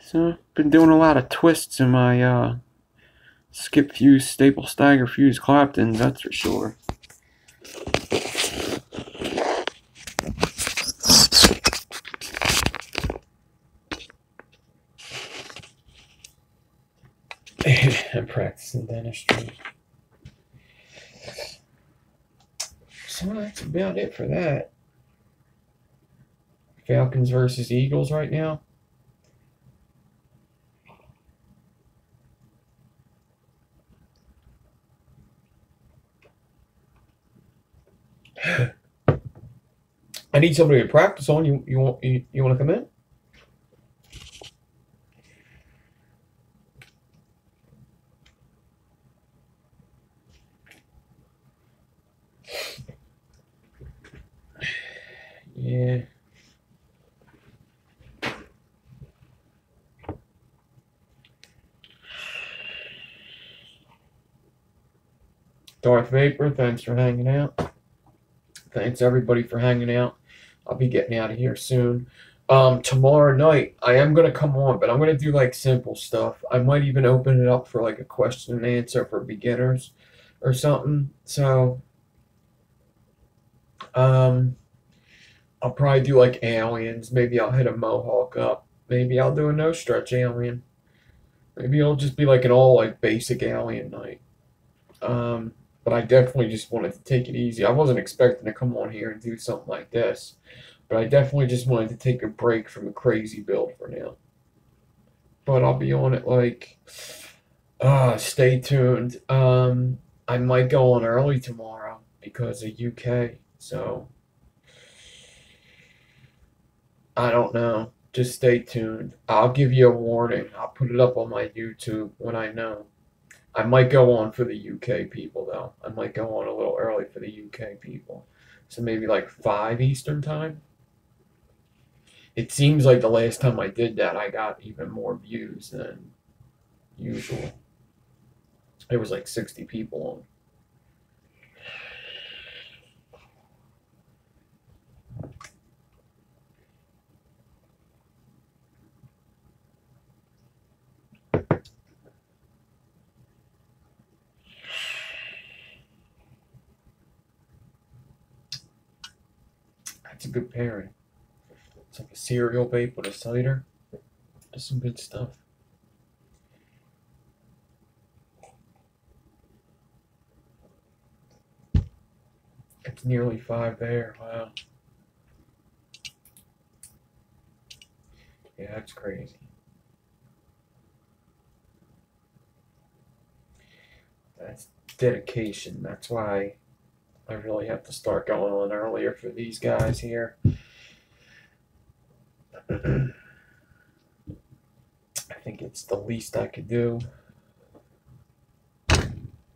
So, been doing a lot of twists in my skip fuse, staple stagger fuse Claptons, that's for sure. I'm practicing dentistry. So that's about it for that. Falcons versus Eagles right now. I need somebody to practice on. You want to come in? Yeah. Darth Vapor, thanks for hanging out. Thanks everybody for hanging out. I'll be getting out of here soon. Tomorrow night I am gonna come on, but I'm gonna do like simple stuff. I might even open it up for like a question and answer for beginners or something. So I'll probably do like aliens. Maybe I'll hit a mohawk up. Maybe I'll do a no stretch alien. Maybe it'll just be like an all like basic alien night. But I definitely just wanted to take it easy. I wasn't expecting to come on here and do something like this, but I definitely just wanted to take a break from a crazy build for now. But I'll be on it like, stay tuned. I might go on early tomorrow because of UK, so I don't know. Just stay tuned. I'll give you a warning. I'll put it up on my YouTube when I know. I might go on for the UK people, though. I might go on a little early for the UK people. So maybe like 5 Eastern time. It seems like the last time I did that, I got even more views than usual. There was like 60 people on. That's a good pairing. It's like a cereal vape with a cider. That's some good stuff. It's nearly 5 there. Wow. Yeah, that's crazy. That's dedication. That's why I really have to start going on earlier for these guys here. I think it's the least I could do.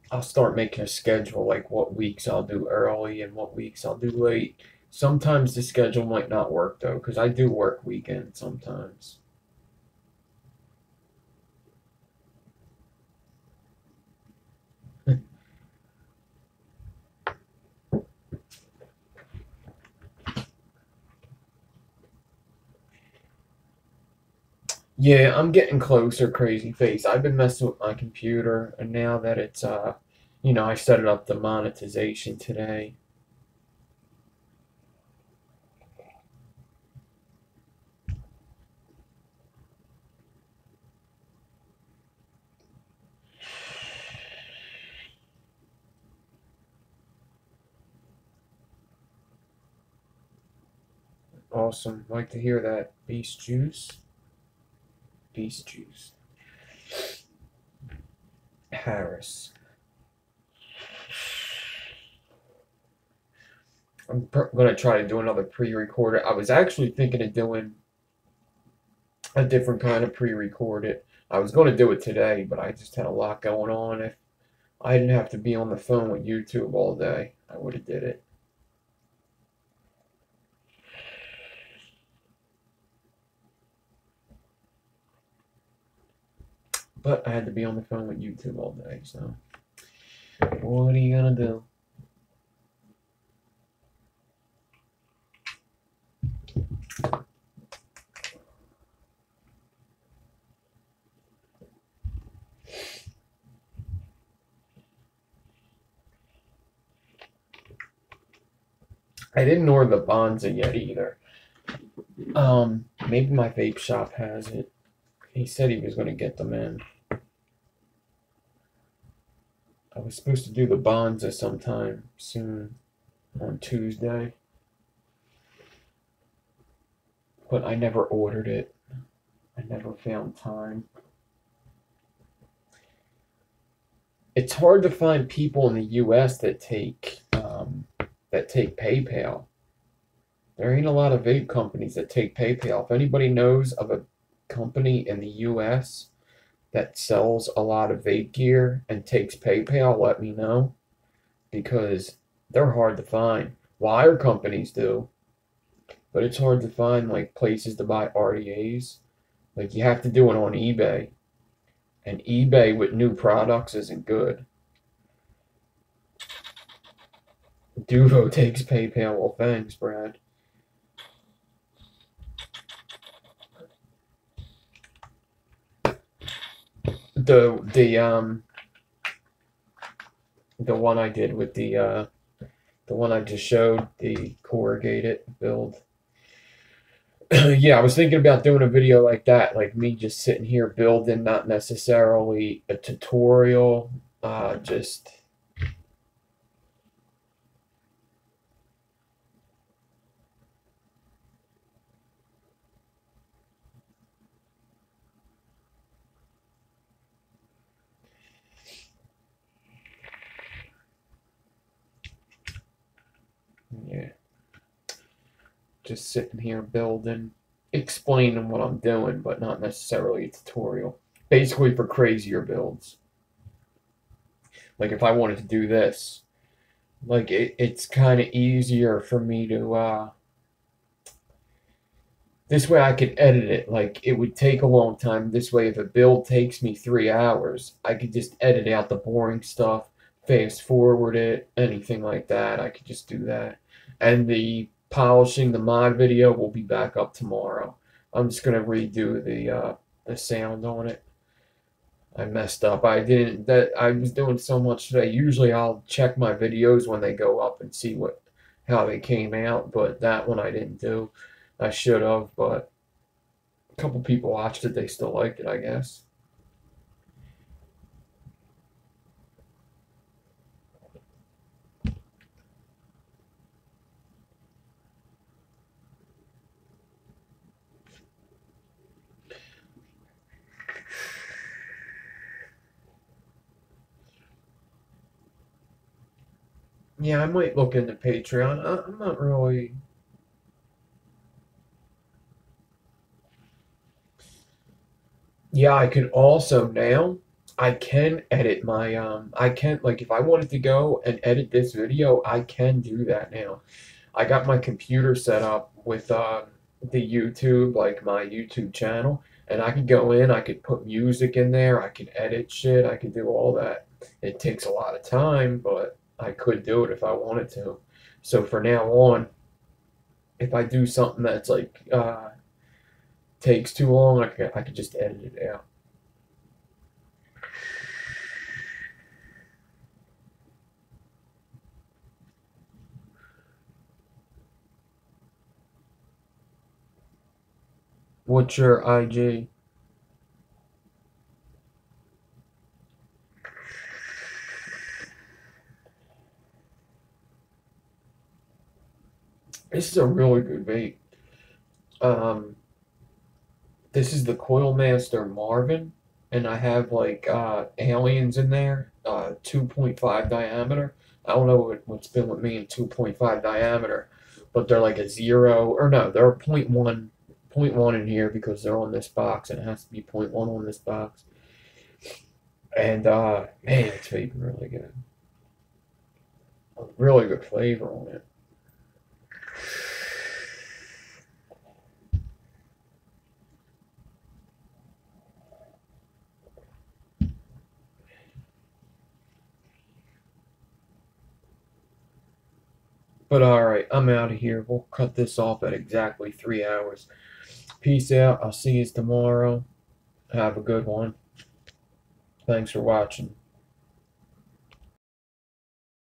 I'll start making a schedule, like what weeks I'll do early and what weeks I'll do late. Sometimes the schedule might not work though, because I do work weekends sometimes. Yeah, I'm getting closer, crazy face. I've been messing with my computer, and now that it's I set it up to monetization today. Awesome. Like to hear that. Beast juice. Beast juice. Harris. I'm going to try to do another pre-recorded. I was actually thinking of doing a different kind of pre-recorded. I was going to do it today, but I just had a lot going on. If I didn't have to be on the phone with YouTube all day, I would have did it. But I had to be on the phone with YouTube all day, so what are you gonna do? I didn't order the Bonza yet either. Maybe my vape shop has it. He said he was going to get them in. I was supposed to do the Bonza sometime soon on Tuesday, but I never ordered it. I never found time. It's hard to find people in the U.S. that take PayPal. There ain't a lot of vape companies that take PayPal. If anybody knows of a company in the U.S. that sells a lot of vape gear and takes PayPal, let me know, because they're hard to find. Wire companies do, but it's hard to find like places to buy RDAs. Like you have to do it on eBay, and eBay with new products isn't good. Duvo takes PayPal. Well, thanks, Brad. The one I did with the one I just showed, the corrugated build. Yeah, I was thinking about doing a video like that, like me just sitting here building, not necessarily a tutorial, just yeah, just sitting here building, explaining what I'm doing, but not necessarily a tutorial. Basically for crazier builds. Like if I wanted to do this, like it's kind of easier for me to this way I could edit it. Like it would take a long time. This way, if a build takes me 3 hours, I could just edit out the boring stuff, fast forward it, anything like that. I could just do that. And the polishing the mod video will be back up tomorrow. I'm just gonna redo the sound on it. I messed up. I didn't that I was doing so much today. Usually I'll check my videos when they go up and see how they came out, but that one I didn't do. I should have, but a couple people watched it. They still liked it, I guess. Yeah, I might look into Patreon. I'm not really. Yeah, I can also now. I can edit my I can, like, if I wanted to go and edit this video, I can do that now. I got my computer set up with the YouTube, like my YouTube channel, and I could go in, I could put music in there, I could edit shit, I could do all that. It takes a lot of time, but I could do it if I wanted to. So for now on, if I do something that's like takes too long, I could just edit it out. What's your IG? This is a really good vape. Um, this is the Coil Master Marvin, and I have like aliens in there, 2.5 diameter. I don't know what's been with me in 2.5 diameter, but they're like a zero, or no, they're a point 0.1 0.1 in here because they're on this box, and it has to be 0.1 on this box. And man, it's vaping really good. A really good flavor on it. But alright, I'm out of here. We'll cut this off at exactly 3 hours. Peace out. I'll see you tomorrow. Have a good one. Thanks for watching.